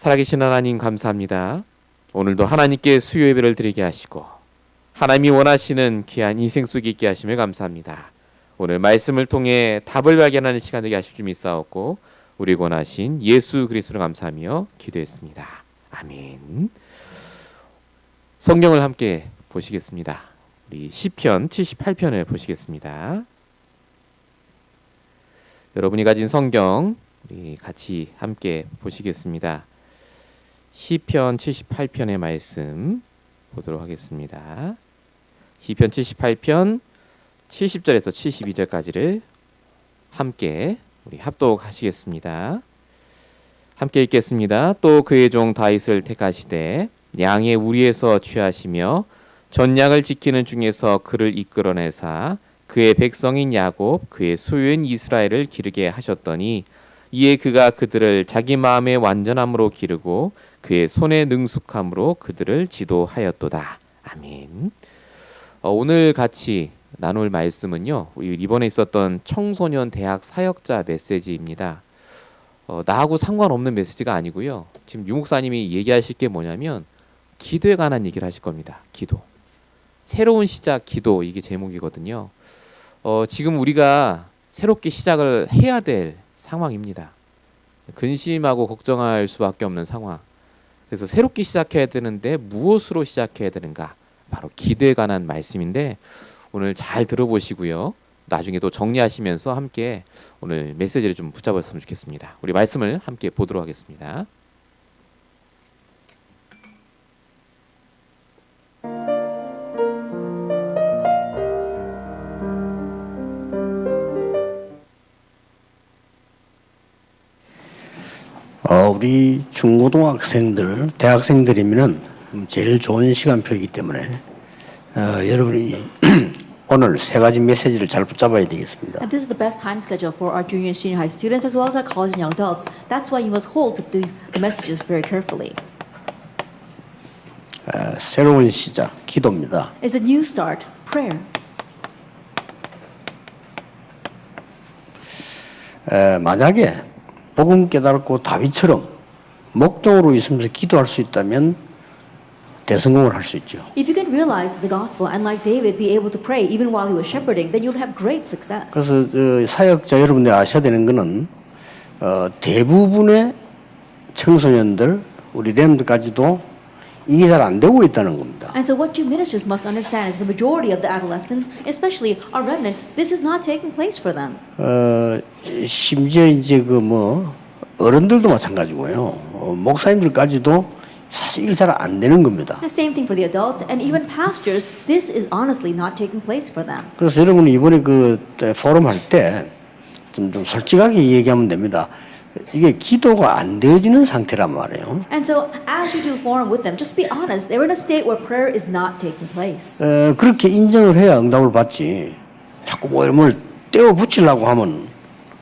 살아계신 하나님 감사합니다. 오늘도 하나님께 수요 예배를 드리게 하시고 하나님이 원하시는 귀한 인생 속에 있게 하심을 감사합니다. 오늘 말씀을 통해 답을 발견하는 시간 되게 하실 줄 믿사옵고 우리 원하신 예수 그리스도를 감사하며 기도했습니다. 아멘. 성경을 함께 보시겠습니다. 우리 시편 78편을 보시겠습니다. 여러분이 가진 성경 우리 같이 함께 보시겠습니다. 시편 78편의 말씀 보도록 하겠습니다. 시편 78편 70절에서 72절까지를 함께 우리 합독하시겠습니다. 함께 읽겠습니다. 또 그의 종 다윗을 택하시되 양의 우리에서 취하시며 전양을 지키는 중에서 그를 이끌어내사 그의 백성인 야곱 그의 소유인 이스라엘을 기르게 하셨더니 이에 그가 그들을 자기 마음의 완전함으로 기르고 그의 손의 능숙함으로 그들을 지도하였도다. 아멘. 오늘 같이 나눌 말씀은요, 우리 이번에 있었던 청소년 대학 사역자 메시지입니다. 나하고 상관없는 메시지가 아니고요. 지금 유목사님이 얘기하실 게 뭐냐면 기도에 관한 얘기를 하실 겁니다. 기도. 새로운 시작 기도, 이게 제목이거든요. 지금 우리가 새롭게 시작을 해야 될 상황입니다. 근심하고 걱정할 수밖에 없는 상황. 그래서 새롭게 시작해야 되는데 무엇으로 시작해야 되는가? 바로 기도에 관한 말씀인데 오늘 잘 들어보시고요. 나중에 또 정리하시면서 함께 오늘 메시지를 좀 붙잡았으면 좋겠습니다. 우리 말씀을 함께 보도록 하겠습니다. 우리 중고등학생들, 대학생들이면 제일 좋은 시간표이기 때문에 여러분이 오늘 세 가지 메시지를 잘 붙잡아야 되겠습니다. And this is the best time schedule for our junior and senior high students as well as our college and young adults. That's why you must hold these messages very carefully. 새로운 시작, 기도입니다. It's a new start, prayer. 만약에 복음 깨달고 다윗처럼 목동으로 있으면서 기도할 수 있다면 대성공을 할 수 있죠. If you can realize the gospel and like David be able to pray even while he was shepherding, then you'll have great success. 그래서 사역자 여러분들이 아셔야 되는 것은 대부분의 청소년들, 우리 렘들까지도 이게 잘 안 되고 있다는 겁니다. And so what you ministers must understand is the majority of the adolescents, especially our remnants, this is not taking place for them. 심지어 이제 어른들도 마찬가지고요. 목사님들까지도 사실 이게 잘 안 되는 겁니다. The same thing for the adults and even pastors, this is honestly not taking place for them. 그래서 여러분이 이번에 포럼 할 때 좀 솔직하게 얘기하면 됩니다. 이게 기도가 안 되어지는 상태란 말이에요. And so as you do forum with them, just be honest, they're in a state where prayer is not taking place. 그렇게 인정을 해야 응답을 받지. 자꾸 뭘 떼어 붙이려고 하면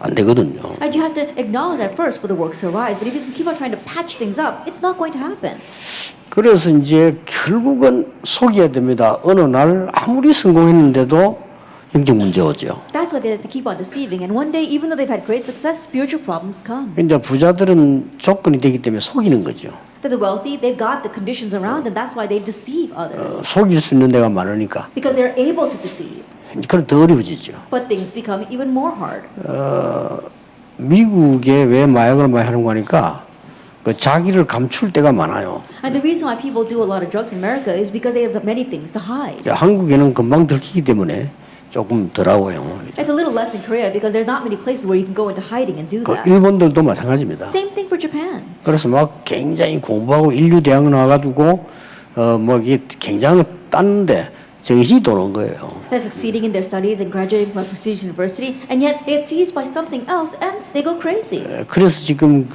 안 되거든요. And you have to acknowledge that first for the works to arise. But if you keep on trying to patch things up, it's not going to happen. 그래서 이제 결국은 속여야 됩니다. 어느 날 아무리 성공했는데도 영적 문제 오죠. That's why they have to keep on deceiving. And one day, even though they've had great success, spiritual problems come. 이제 부자들은 조건이 되기 때문에 속이는 거죠. To the wealthy, they've got the conditions around them. That's why they deceive others. 속일 수 있는 데가 많으니까. Because they're able to deceive. 그럼 더 어려워지죠. But things become even more hard. 미국에 왜 마약을 많이 하는 거니까 자기를 감출 때가 많아요. And the reason why people do a lot of drugs in America is because they have many things to hide. 한국에는 금방 들키기 때문에 조금 덜하고요. It's a little less in Korea because there's not many places where you can go into hiding and do that. 일본들도 마찬가지입니다. Same thing for Japan. 그래서 막 굉장히 공부하고 인류 대학 나와가지고 이게 굉장히 땄는데 정신이 도는 거예요. They're succeeding in their studies and graduating from a prestigious university, and yet they get seized by something else and they go crazy. 그래서 지금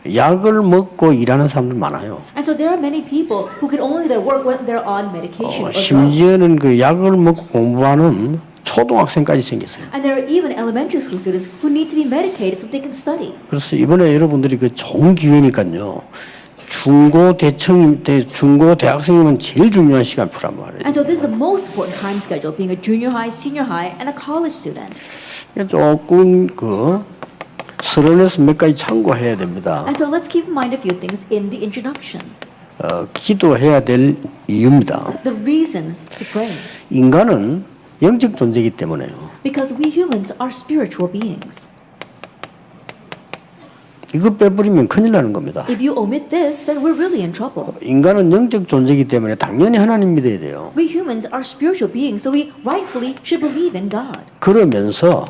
약을 먹고 일하는 사람들 많아요. And so there are many people who can only do their work when they're on medication or drugs. 심지어는 약을 먹고 공부하는 초등학생까지 생겼어요. And there are even elementary school students who need to be medicated so they can study. 그래서 이번에 여러분들이 좋은 기회니까요. 중고 대학생이면 제일 중요한 시간표란 말이에요. And so this is the most important time schedule, being a junior high, senior high, and a college student. 조금 서론에서 몇 가지 참고해야 됩니다. And so let's keep in mind a few things in the introduction. 기도해야 될 이유입니다. The reason to pray. 인간은 영적 존재이기 때문에요. Because we humans are spiritual beings. 이거 빼버리면 큰일 나는 겁니다. If you omit this, then we're really in trouble. 인간은 영적 존재이기 때문에 당연히 하나님 믿어야 돼요. We humans are spiritual beings, so we rightfully should believe in God. 그러면서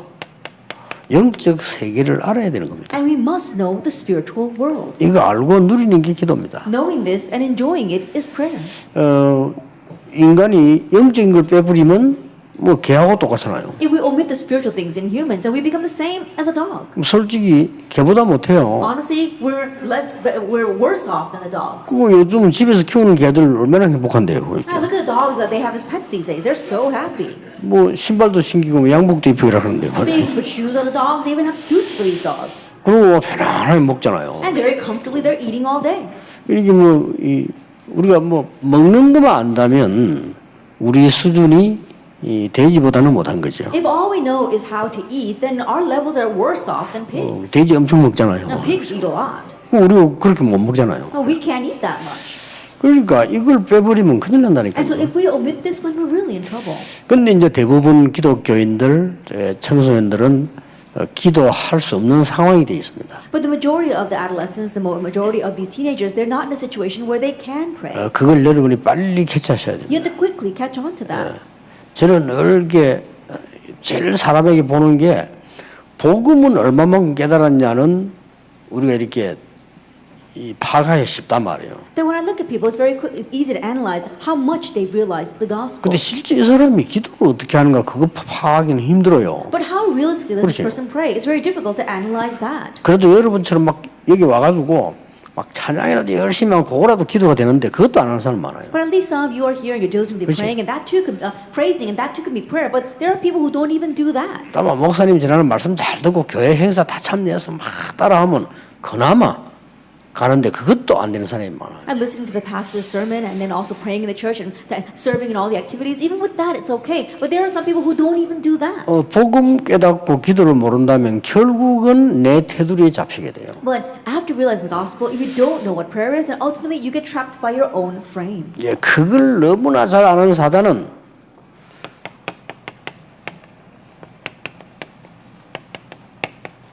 영적 세계를 알아야 되는 겁니다. And we must know the spiritual world. 이거 알고 누리는 게 기도입니다. Knowing this and enjoying it is prayer. 인간이 영적인 걸 빼버리면 뭐 개하고 똑같잖아요. If we omit the spiritual things in humans, then we become the same as a dog. 솔직히 개보다 못해요. Honestly, we're worse off than the dogs. 그거 요즘 집에서 키우는 개들 얼마나 행복한데요. 그렇죠? Ah, look at the dogs that they have as pets these days. They're so happy. 뭐 신발도 신기고 뭐 양복도 입히고 그러는데 They put shoes on the dogs. They even have suits for these dogs. 그리고 편안하게 먹잖아요. And very comfortably, they're eating all day. 이렇게 뭐 우리가 뭐 먹는 것만 안다면 우리 수준이 이 돼지보다는 못한 거죠. If all we know is how to eat, then our levels are worse off than pigs. 돼지 엄청 먹잖아요. Now, pigs eat a lot. 우리가 그렇게 못 먹잖아요. Well, we can't eat that much. 그러니까 이걸 빼버리면 큰일 난다니까요. And so if we omit this one, we're really in trouble. 근데 이제 대부분 기독교인들, 청소년들은 기도할 수 없는 상황이 돼 있습니다. But the majority of the adolescents, the majority of these teenagers, they're not in a situation where they can pray. 그걸 여러분이 빨리 캐치하셔야 됩니다. You have to quickly catch on to that. 저는 늘 이렇게 제일 사람에게 보는 게 복음은 얼마만큼 깨달았냐는 우리가 이렇게 이 파악하기 쉽단 말이에요. Then when I look at people, it's it's easy to analyze how much they've realized the gospel. 근데 실제 이 사람이 기도를 어떻게 하는가 그거 파악하기는 힘들어요. But how realistically does this 그렇지. person pray? It's very difficult to analyze that. 그래도 여러분처럼 막 여기 와가지고 막 찬양이라도 열심히 하면 그거라도 기도가 되는데 그것도 안 하는 사람 많아요. But at least some of you are here and you're diligently 그렇지. praying, and that too could praising, and that too can be prayer. But there are people who don't even do that. 아마 목사님 지나는 말씀 잘 듣고 교회 행사 다 참여해서 막 따라하면 그나마 가는데 그것도 안 되는 사람이 많아요. And listening to the pastor's sermon and then also praying in the church and serving in all the activities, even with that, it's okay. But there are some people who don't even do that. 복음 깨닫고 기도를 모른다면 결국은 내 테두리에 잡히게 돼요. But after realizing the gospel, if you don't know what prayer is, then ultimately you get trapped by your own frame. 예, 그걸 너무나 잘 아는 사단은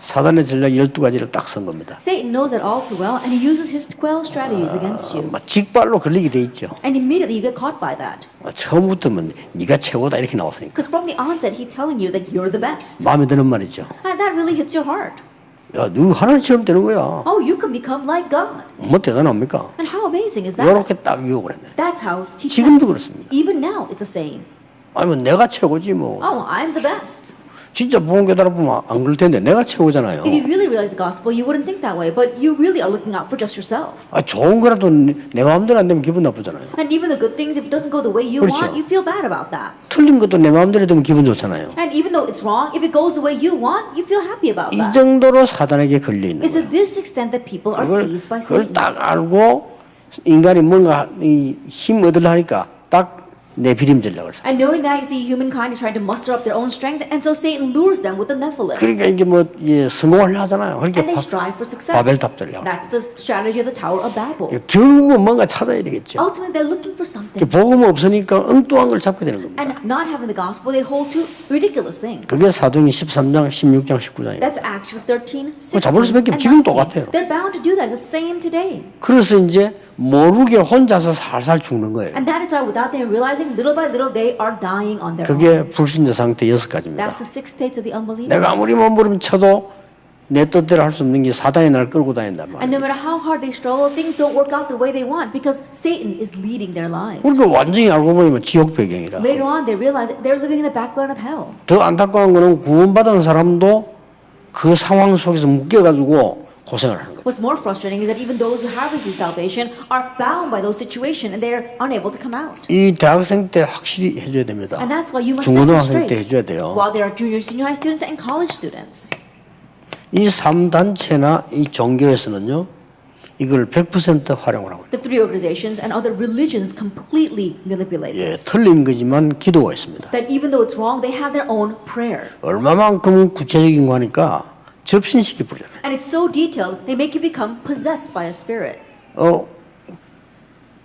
사단의 전략 12가지를 딱 쓴 겁니다. Satan knows that all too well, and he uses his 12 strategies against you. 직발로 걸리게 돼 있죠. And immediately you get caught by that. 처음부터는 네가 최고다 이렇게 나왔으니까 Because from the onset, he's telling you that you're the best. 마음에 드는 말이죠. And that really hits your heart. 야, 너 하나님처럼 되는 거야. Oh, you can become like God. 뭐 대단합니까? And how amazing is that? 이렇게 딱 유혹을 했네. That's how he 지금도 tempts. 그렇습니다. Even now, it's the same. 아니면 내가 최고지 뭐. Oh, I'm the best. 진짜 복음 깨달아보면 안 그럴 텐데 내가 최고잖아요. If you really realize the gospel, you wouldn't think that way. But you really are looking out for just yourself. 좋은 거라도 내 마음대로 안 되면 기분 나쁘잖아요. And even the good things, if it doesn't go the way you 그렇죠. want, you feel bad about that. 틀린 것도 내 마음대로 되면 기분 좋잖아요. And even though it's wrong, if it goes the way you want, you feel happy about 이 that. 정도로 사단에게 걸려 있는 It's 거예요. to this extent that people are seized by 그걸 Satan. 딱 알고 인간이 뭔가 힘 얻으려 하니까 딱 내 비림 전략을 써. And knowing that, you see, humankind is trying to muster up their own strength, and so Satan lures them with the Nephilim. 그러니까 이게 뭐 성공을 하잖아요. And 그러니까 they strive for success. 바벨탑 전략. That's the strategy of the Tower of Babel. 결국은 뭔가 찾아야 되겠죠. Ultimately, they're looking for something. 복음 없으니까 엉뚱한 걸 잡게 되는 겁니다. And not having the gospel, they hold to ridiculous things. 그게 사도행전 13장, 16장, 19장이에요. That's Acts 13, 16, 잡을 수밖에 and 없죠. 지금 19. 똑같아요. They're bound to do that. It's the same today. 그래서 이제 모르게 혼자서 살살 죽는 거예요. And that is why, without them realizing, little by little, they are dying on their own. 그게 불신자 상태 6가지입니다. That's the 6 states of the unbeliever. 내가 아무리 몸부림쳐도 내 뜻대로 할 수 없는 게 사단이 날 끌고 다닌단 And no 말이에요. matter how hard they struggle, things don't work out the way they want because Satan is leading their lives. 그러니까 완전히 알고 보면 지옥 배경이라. Later on, they realize that they're living in the background of hell. 더 안타까운 거는 구원받은 사람도 그 상황 속에서 묶여가지고 고생을 하는 거예요. What's more frustrating is that even those who have received salvation are bound by those situations and they're unable to come out. 이 대학생 때 확실히 해줘야 됩니다. And that's why you must set it 중고등학생 때 straight. 해줘야 돼요. While there are junior, senior high students and college students. 이 3단체나 이 종교에서는요, 이걸 100% 활용을 하고 있어요. The three organizations and other religions completely manipulate 예, this. 틀린 거지만 기도가 있습니다. That even though it's wrong, they have their own prayer. 얼마만큼 구체적인 거 하니까 접신시켜 버리잖아요. And it's so detailed, they make you become possessed by a spirit.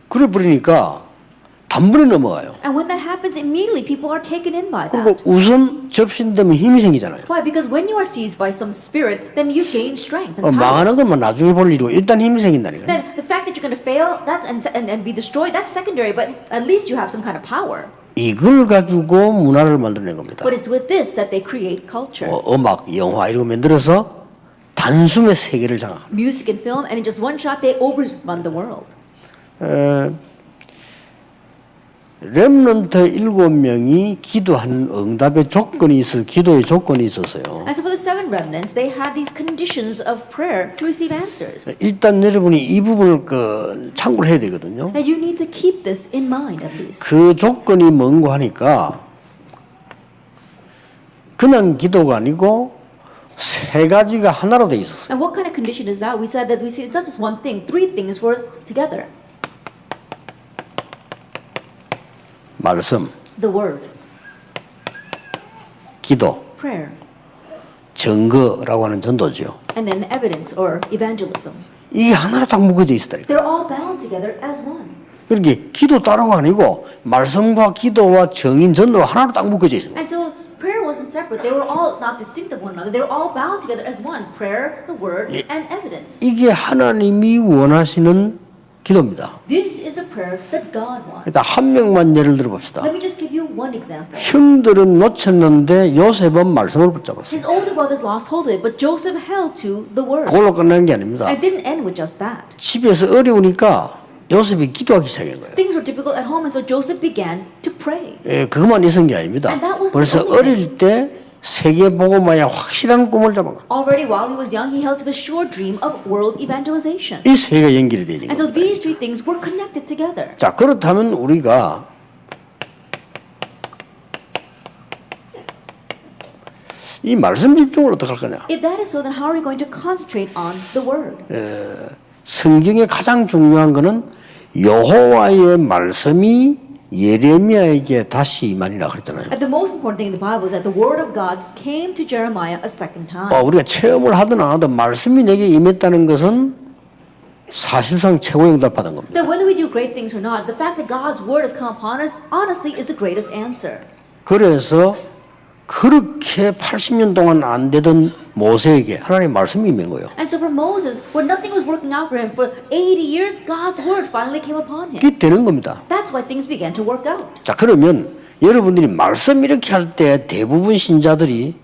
그래 버리니까 단번에 넘어가요. And when that happens, immediately people are taken in by 그리고 that. 우선 접신되면 힘이 생기잖아요. Why? Because when you are seized by some spirit, then you gain strength and power. 망하는 것만 나중에 볼 일이고 일단 힘이 생긴다니까요. Then the fact that you're going to fail that and be destroyed, that's secondary, but at least you have some kind of power. 이걸 가지고 문화를 만들어낸 겁니다. But it's with this that they create culture. 음악, 영화 이런 거 만들어서 단숨에 세계를 장악합니다. Music and film, and in just one shot, they overrun the world. 렘넌트 7명이 기도한 응답의 조건이 기도의 조건이 있었어요. And so for the 7 remnants, they had these conditions of prayer to receive answers. 일단 여러분이 이 부분을 참고를 해야 되거든요. And you need to keep this in mind at least. 그 조건이 뭔고 하니까 그냥 기도가 아니고 세 가지가 하나로 돼 있었어요. And what kind of condition is that? We said that it's not just one thing, 3 things were together. 말씀, The word, 기도, prayer, 증거라고 하는 전도죠. and then evidence or evangelism. 이게 하나로 딱 묶어져 있었다니까. They're all bound together as one. 그렇게 기도 따로가 아니고 말씀과 기도와 정인 전도가 하나로 딱 묶어져 있습니다. And so prayer wasn't separate. They were all not distinct of one another. They were all bound together as one. Prayer, the word, and evidence. 이게 하나님이 원하시는 기도입니다. This is the prayer that God wants. 일단 한 명만 예를 들어 봅시다. Let me just give you one example. 형들은 놓쳤는데 요셉은 말씀을 붙잡았어요. His older brothers lost hold of it, but Joseph held to the word. 그걸로 끝나는 게 아닙니다. And it didn't end with just that. 집에서 어려우니까 요셉이 기도하기 시작한 거예요. Things were difficult at home, and so Joseph began to pray. 그것만 있은 게 아닙니다. And that was 벌써 the only 어릴 때 세계 복음화의 확실한 꿈을 잡았고 Already while he was young, he held to the sure dream of world evangelization. 이 세 개가 연결이 되는 And so 겁니다. these 3 things were connected together. 자, 그렇다면 우리가 이 말씀 집중을 어떻게 할 거냐? If that is so, then how are we going to concentrate on the word? 성경의 가장 중요한 거는 여호와의 말씀이 예레미야에게 다시 임하니라 그랬잖아요. And the most important thing in the Bible is that the word of God came to Jeremiah a second time. 우리가 체험을 하든 안 하든 말씀이 내게 임했다는 것은 사실상 최고의 응답 받은 겁니다. That whether we do great things or not, the fact that God's word has come upon us, honestly, is the greatest answer. 그래서 그렇게 80년 동안 안 되던 모세에게 하나님 말씀이 임한 거예요. And so for Moses, when nothing was working out for him for 80 years, God's word finally came upon him. 이게 되는 겁니다. That's why things began to work out. 자, 그러면 여러분들이 말씀 이렇게 할 때 대부분 신자들이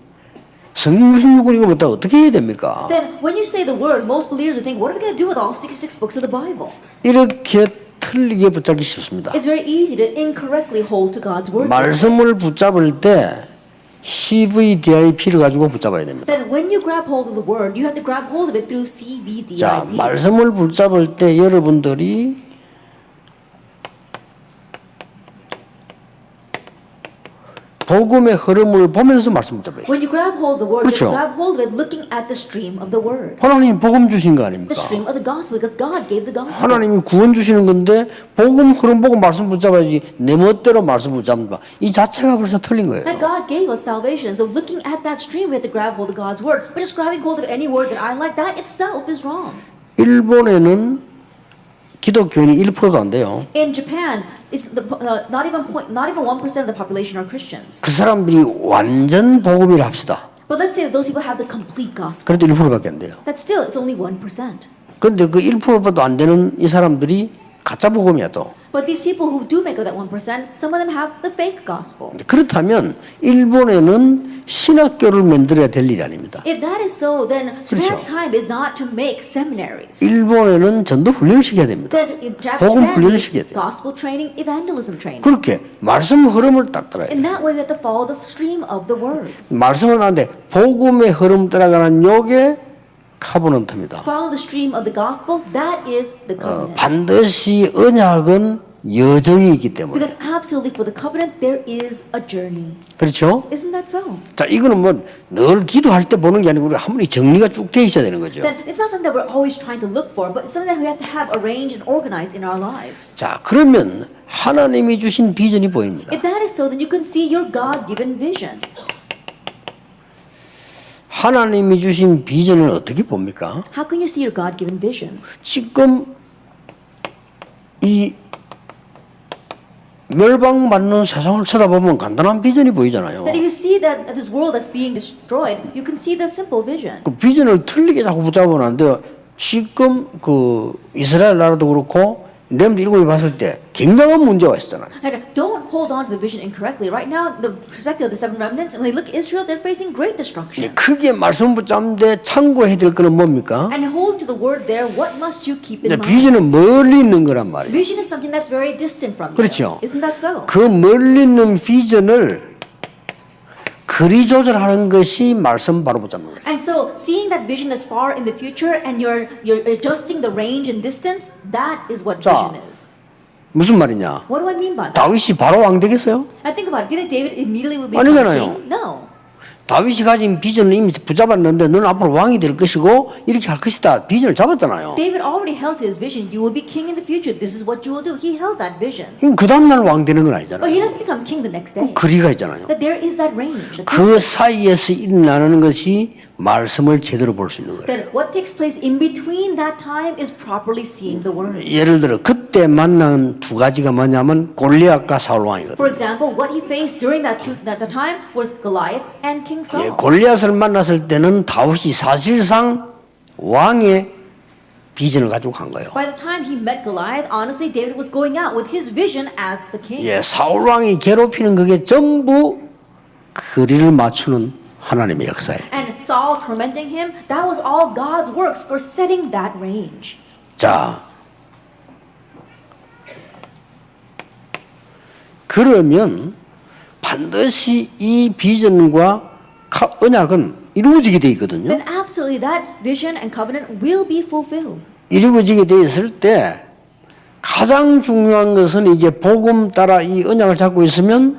성경 66권 이거 못다 어떻게 해야 됩니까? Then when you say the word, most believers would think, what are we going to do with all 66 books of the Bible? 이렇게 틀리게 붙잡기 쉽습니다. It's very easy to incorrectly hold to God's word. 말씀을 붙잡을 때 CVDIP를 가지고 붙잡아야 됩니다. Then when you grab hold of the word, you have to grab hold of it through CVDIP. 자, 말씀을 붙잡을 때 여러분들이 복음의 흐름을 보면서 말씀 붙잡아요. When you grab hold of the word, 그렇죠. you grab hold of it looking at the stream of the word. 하나님 복음 주신 거 아닙니까? The stream of the gospel, because God gave the gospel. 하나님이 구원 주시는 건데 복음 흐름 보고 말씀 붙잡아야지 내 멋대로 말씀 붙잡는다. 이 자체가 벌써 틀린 거예요. And God gave us salvation. So looking at that stream, we have to grab hold of God's word. But just grabbing hold of any word that I like, that itself is wrong. 일본에는 기독교인이 1%도 안 돼요. In Japan, it's not even 1% of the population are Christians. 그 사람들이 완전 복음이라 합시다. But let's say those people have the complete gospel. 그래도 1%밖에 안 돼요. That still, it's only 1%. 그런데 그 1%보다 안 되는 이 사람들이 가짜 복음이야 또. But these people who do make up that 1%, some of them have the fake gospel. 그렇다면 일본에는 신학교를 만들어야 될 일이 아닙니다. If that is so, then Japan's 그렇죠. time is not to make seminaries. 일본에는 전도 훈련을 시켜야 됩니다. Then 복음 Japan 훈련을 needs 시켜야 돼요. gospel training, evangelism training. 그렇게 말씀 흐름을 딱 따라야 돼요. In that way, we have to follow the stream of the word. 말씀은 하는데 복음의 흐름 따라가는 요게 카보넌트입니다. Follow the stream of the gospel, that is the covenant. 반드시 언약은 여정이 있기 때문에. Because absolutely for the covenant, there is a journey. 그렇죠? Isn't that so? 자, 이거는 뭐 늘 기도할 때 보는 게 아니고 우리 한 번에 정리가 쭉 돼 있어야 되는 거죠. Then it's not something that we're always trying to look for, but something that we have to have arranged and organized in our lives. 자, 그러면 하나님이 주신 비전이 보입니다. If that is so, then you can see your God-given vision. 하나님이 주신 비전을 어떻게 봅니까? How can you see your God-given vision? 지금 이 멸망받는 세상을 쳐다보면 간단한 비전이 보이잖아요. That if you see that this world that's being destroyed, you can see the simple vision. 그 비전을 틀리게 자꾸 붙잡으면 안 돼요. 지금 그 이스라엘 나라도 그렇고 렘드 일곱이 봤을 때 굉장한 문제가 있었잖아요. And don't hold on to the vision incorrectly. Right now, the perspective of the seven remnants, when they look at Israel, they're facing great destruction. 크게 말씀 붙잡는데 참고해야 될 거는 뭡니까? And hold to the word there, what must you keep in mind? 비전은 멀리 있는 거란 말이에요. Vision is something that's very distant from you. 그렇죠. Isn't that so? 그 멀리 있는 비전을 거리 조절하는 것이 말씀 바로 붙잡는 거예요. And so, seeing that vision that's far in the future and you're adjusting the range and distance, that is what 자, vision is. 무슨 말이냐? What do I mean by that? 다윗이 바로 왕 되겠어요? I think about it. Do you think David immediately would become 아니잖아요. king? No. 다윗이 가진 비전을 이미 붙잡았는데 너는 앞으로 왕이 될 것이고 이렇게 할 것이다. 비전을 잡았잖아요. David already held to his vision. You will be king in the future. This is what you will do. He held that vision. 그럼 그 다음날 왕 되는 건 But 아니잖아요. he doesn't become king the next day. 거리가 있잖아요. That there is that range. That, 그 사이에서 일어나는 것이 말씀을 제대로 볼 수 있는 거예요. that what takes place in between that time is properly seeing the word. 예를 들어 그때 만난 두 가지가 뭐냐면 골리앗과 사울 왕이거든요. For example, what he faced during that time was Goliath and King 예, Saul. 골리앗을 만났을 때는 다윗이 사실상 왕의 비전을 가지고 간 거예요. By the time he met Goliath, honestly, David was going out with his vision as the king. 예, 사울 왕이 괴롭히는 그게 전부 거리를 맞추는 하나님의 역사예요. And Saul tormenting him, that was all God's works for setting that range. 자, 그러면 반드시 이 비전과 언약은 이루어지게 돼 있거든요. Then absolutely that vision and covenant will be fulfilled. 이루어지게 돼 있을 때 가장 중요한 것은 이제 복음 따라 이 언약을 잡고 있으면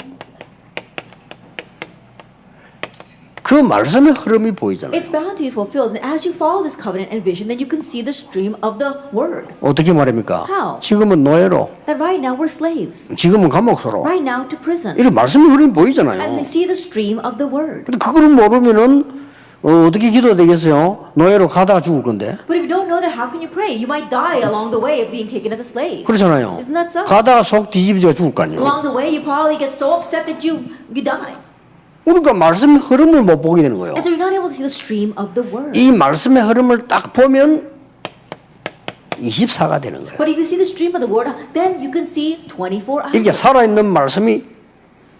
그 말씀의 흐름이 보이잖아요. It's bound to be fulfilled. And as you follow this covenant and vision, then you can see the stream of the word. 어떻게 말합니까? How? 지금은 노예로, That right now we're slaves. 지금은 감옥소로. Right now to prison. 이런 말씀의 흐름이 And 보이잖아요. they see the stream of the word. 근데 그거를 모르면은 어떻게 기도가 되겠어요? 노예로 가다가 죽을 건데. But if you don't know that, how can you pray? You might die along the way of being taken as a slave. 그렇잖아요. Isn't that so? 가다가 속 뒤집어져 죽을 거 아니에요. Along the way, you probably get so upset that you die. 그러니까 말씀의 흐름을 못 보게 되는 거예요. And so you're not able to see the stream of the word. 이 말씀의 흐름을 딱 보면 24가 되는 거예요. But if you see the stream of the word, then you can see 24 이렇게 hours. 살아있는 말씀이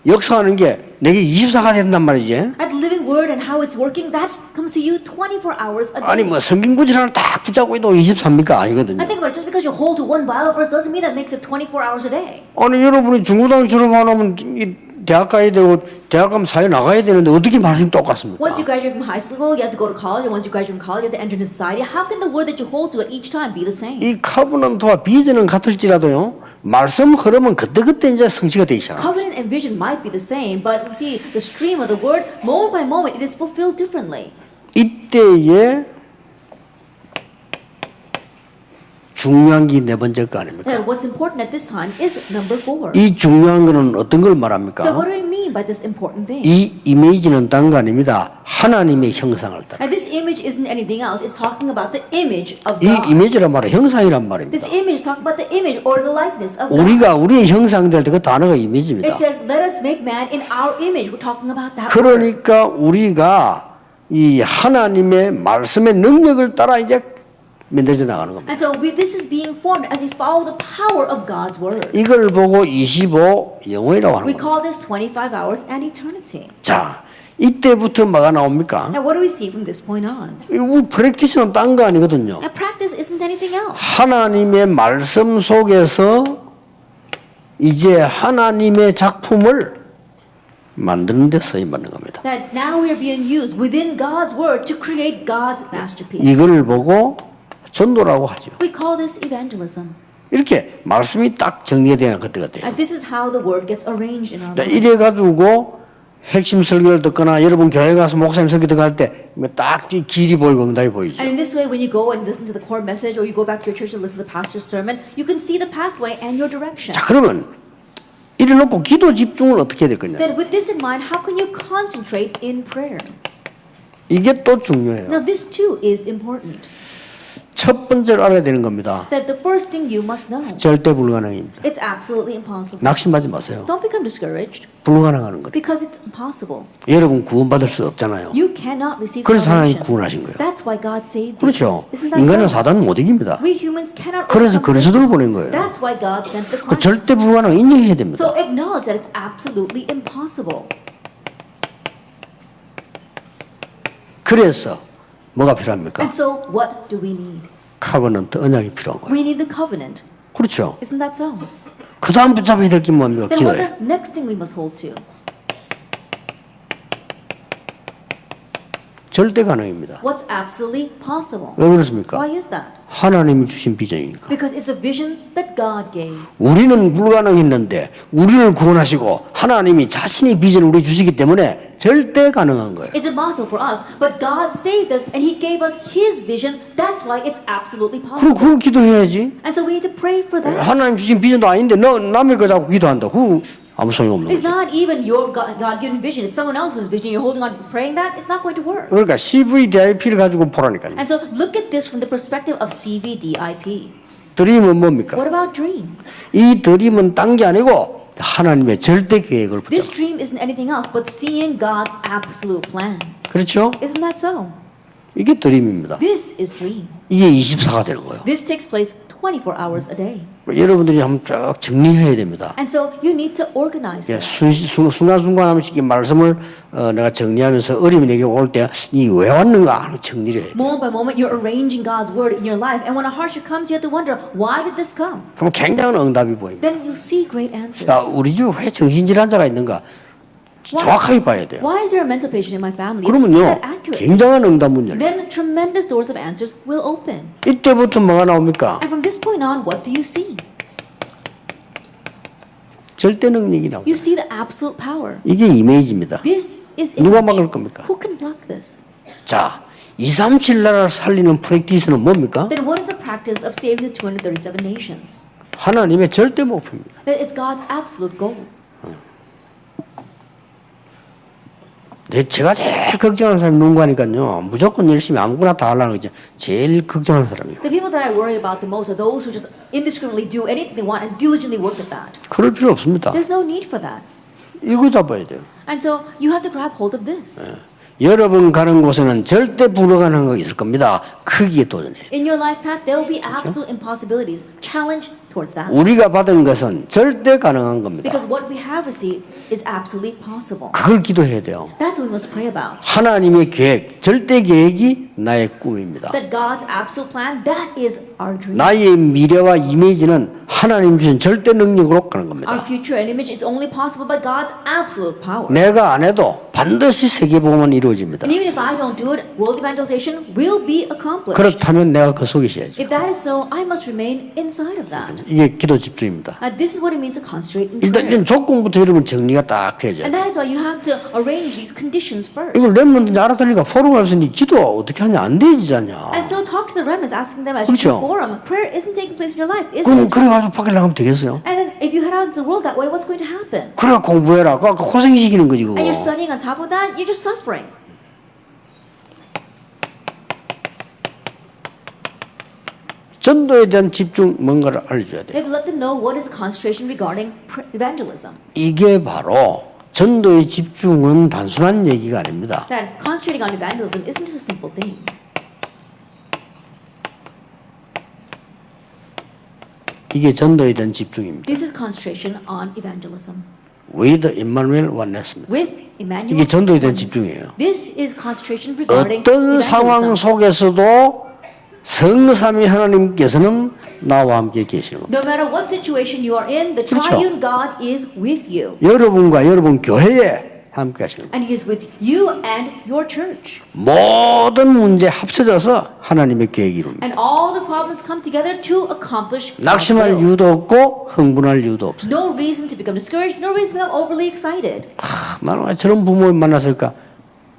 역사하는 게 내게 24가 된단 말이지. At the living word and how it's working, that comes to you 24 hours a day. 아니 뭐 성경 구절 하나 딱 붙잡고 있도 23입니까? 아니거든요. I think about it, just because you hold to one Bible verse doesn't mean that makes it 24 hours a day. 아니 여러분이 중고등학교 졸업 안 하면 이 대학 가야 되고 대학 가면 사회 나가야 되는데 어떻게 말씀이 똑같습니까? Once you graduate from high school, you have to go to college, and once you graduate from college, you have to enter into society. How can the word that you hold to at each time be the same? 이 카브넌트와 비전은 같을지라도요. 말씀 흐름은 그때그때 이제 성취가 되기 시작합니다. Covenant and vision might be the same, but we see the stream of the word, moment by moment, it is fulfilled differently. 이때에 중요한 게 네 번째 거 아닙니까? And what's important at this time is number 4. 이 중요한 거는 어떤 걸 말합니까? Then what do I mean by this important thing? 이 이미지는 딴 거 아닙니다. 하나님의 형상을 따라. And this image isn't anything else. It's talking about the image of 이 God. 이미지란 말은 형상이란 말입니다. This image is talking about the image or the likeness of God. 우리가 우리의 형상 될 때 그 단어가 이미지입니다. It says, let us make man in our image. We're talking about that word. 그러니까 우리가 이 하나님의 말씀의 능력을 따라 이제 만들어져 나가는 겁니다. And so this is being formed as we follow the power of God's word. 이걸 보고 25 영원이라고 하는 We 겁니다. call this 25 hours and eternity. 자, 이때부터 뭐가 나옵니까? And what do we see from this point on? 이 프랙티스는 딴 거 아니거든요. And practice isn't anything else. 하나님의 말씀 속에서 이제 하나님의 작품을 만드는 데 쓰임받는 겁니다. That now we are being used within God's word to create God's masterpiece. 이걸 보고 전도라고 하죠. We call this evangelism. 이렇게 말씀이 딱 정리가 되는 그때가 돼요. And this is how the word gets arranged in our lives. 이래 가지고 핵심 설교를 듣거나 여러분 교회 가서 목사님 설교 듣고 때 딱 길이 보이고 응답이 보이죠. And in this way, when you go and listen to the core message, or you go back to your church and listen to the pastor's sermon, you can see the pathway and your direction. 자, 그러면 이래 놓고 기도 집중은 어떻게 해야 될 거냐? Then with this in mind, how can you concentrate in prayer? 이게 또 중요해요. Now this too is important. 첫 번째로 알아야 되는 겁니다. That the first thing you must know, 절대 불가능입니다. it's absolutely impossible. 낙심하지 마세요. Don't become discouraged 불가능한 거예요. because it's impossible. 여러분 구원받을 수 없잖아요. You cannot receive 그래서 하나님 salvation. 구원하신 거예요. That's why God saved you. 그렇죠. Isn't that 인간은 so? 사단은 못 이깁니다. We humans cannot 그래서 overcome 그리스도를 Satan. 보낸 거예요. That's why God sent the 그 Christ. 절대 불가능 인정해야 됩니다. So acknowledge that it's absolutely impossible. 그래서 뭐가 필요합니까? And so what do we need? 카버넌트 언약이 필요한 거예요. We need the covenant. 그렇죠. Isn't that so? 그 다음 붙잡아야 될 게 뭡니까? Then what's 기도예요. the next thing we must hold to? 절대 가능입니다. What's absolutely possible? 왜 그렇습니까? Why is that? 하나님이 주신 비전이니까. Because it's the vision that God gave. 우리는 불가능했는데 우리를 구원하시고 하나님이 자신의 비전을 우리 주시기 때문에 절대 가능한 거예요. It's impossible for us, but God saved us and He gave us His vision. That's why it's absolutely possible. 그걸 기도해야지. And so we need to pray for that. 하나님 주신 비전도 아닌데 너 남의 거 잡고 기도한다. 그 아무 소용 없는 It's 거죠. not even your God-given vision. It's someone else's vision. You're holding on to praying that. It's not going to work. 그러니까 CVDIP를 가지고 보라니까요. And so look at this from the perspective of CVDIP. 드림은 뭡니까? What about dream? 이 드림은 딴 게 아니고 하나님의 절대 계획을 This 붙잡아. dream isn't anything else but seeing God's absolute plan. 그렇죠? Isn't that so? 이게 드림입니다. This is dream. 이게 24가 되는 거예요. This takes place 24 hours a day. 여러분들이 한번 쫙 정리해야 됩니다. And so you need to organize 예, this. 순간순간 한 번씩 이 말씀을 내가 정리하면서 어려움이 내게 올 때 이 왜 왔는가 정리를 해야 돼. Moment by moment, you're arranging God's word in your life. And when a hardship comes, you have to wonder, why did this come? 그럼 굉장한 응답이 보입니다. Then you'll see great answers. 야, 우리 집에 왜 정신질환자가 있는가 정확하게 봐야 돼요. Why is there a mental patient in my family? You have to see 그러면요 that accurately. 굉장한 응답문 열려. Then tremendous doors of answers will open. 이때부터 뭐가 나옵니까? And from this point on, what do you see? 절대 능력이 나옵니다. You see the absolute power. 이게 이미지입니다. This is 누가 image. 막을 겁니까? Who can block this? 자, 237 나라를 살리는 프랙티스는 뭡니까? Then what is the practice of saving the 237 nations? 하나님의 절대 목표입니다. That it's God's absolute goal. 제가 제일 걱정하는 사람이 누군가니까요. 무조건 열심히 아무거나 다 하려는 거죠. 제일 걱정하는 사람이에요. The people that I worry about the most are those who just indiscriminately do anything they want and diligently work at that. 그럴 필요 없습니다. There's no need for that. 이거 잡아야 돼요. And so you have to grab hold of this. 여러분 가는 곳에는 절대 불가능한 거 있을 겁니다. 크기에 도전해. In your life path, there will be absolute impossibilities. Challenge towards that. 우리가 받은 것은 절대 가능한 겁니다. Because what we have received is absolutely possible. 그걸 기도해야 돼요. That's what we must pray about. 하나님의 계획, 절대 계획이 나의 꿈입니다. That God's absolute plan, that is our dream. 나의 미래와 이미지는 하나님 주신 절대 능력으로 가는 Our 겁니다. future and image is only possible by God's absolute power. 내가 안 해도 반드시 세계복음은 이루어집니다. And even if I don't do it, world evangelization will be accomplished. 그렇다면 내가 그 속에 있어야죠. If that is so, I must remain inside of that. 이게 기도 집중입니다. This is what it means to concentrate in 일단 prayer. 조건부터 여러분 정리가 딱 해야죠. And that is why you have to arrange these conditions first. 이걸 랩런트 알아들으니까 포럼에서 니 기도 어떻게 하냐 안 되지잖냐. And so talk to the remnants, asking them as you 그렇죠. do forum. Prayer isn't taking place in your life, is 그럼 it? 그래가지고 밖에 나가면 되겠어요? And then if you head out into the world that way, what's going to happen? 그래 공부해라. 그 고생시키는 거지 그거. And you're studying on top of that, you're just suffering. 전도에 대한 집중 뭔가를 알려줘야 돼. You have to let them know what is the concentration regarding evangelism. 이게 바로 전도의 집중은 단순한 얘기가 아닙니다. That concentrating on evangelism isn't just a simple thing. 이게 전도에 대한 집중입니다. This is concentration on evangelism. With Emmanuel Oneness입니다. With Emmanuel. 이게 전도에 대한 oneness. 집중이에요. This is concentration regarding 어떤 상황 evangelism. 속에서도 성삼위 하나님께서는 나와 함께 계시는 겁니다. No matter what situation you are in, the 그렇죠. triune God is with you. 여러분과 여러분 교회에 함께 하시는 겁니다. And He is with you and your church. 모든 문제 합쳐져서 하나님의 계획이 이룹니다. And all the problems come together to accomplish God's 낙심할 will. 이유도 없고 흥분할 이유도 없어요. No reason to become discouraged, no reason to become overly excited. 나는 왜 저런 부모를 만났을까?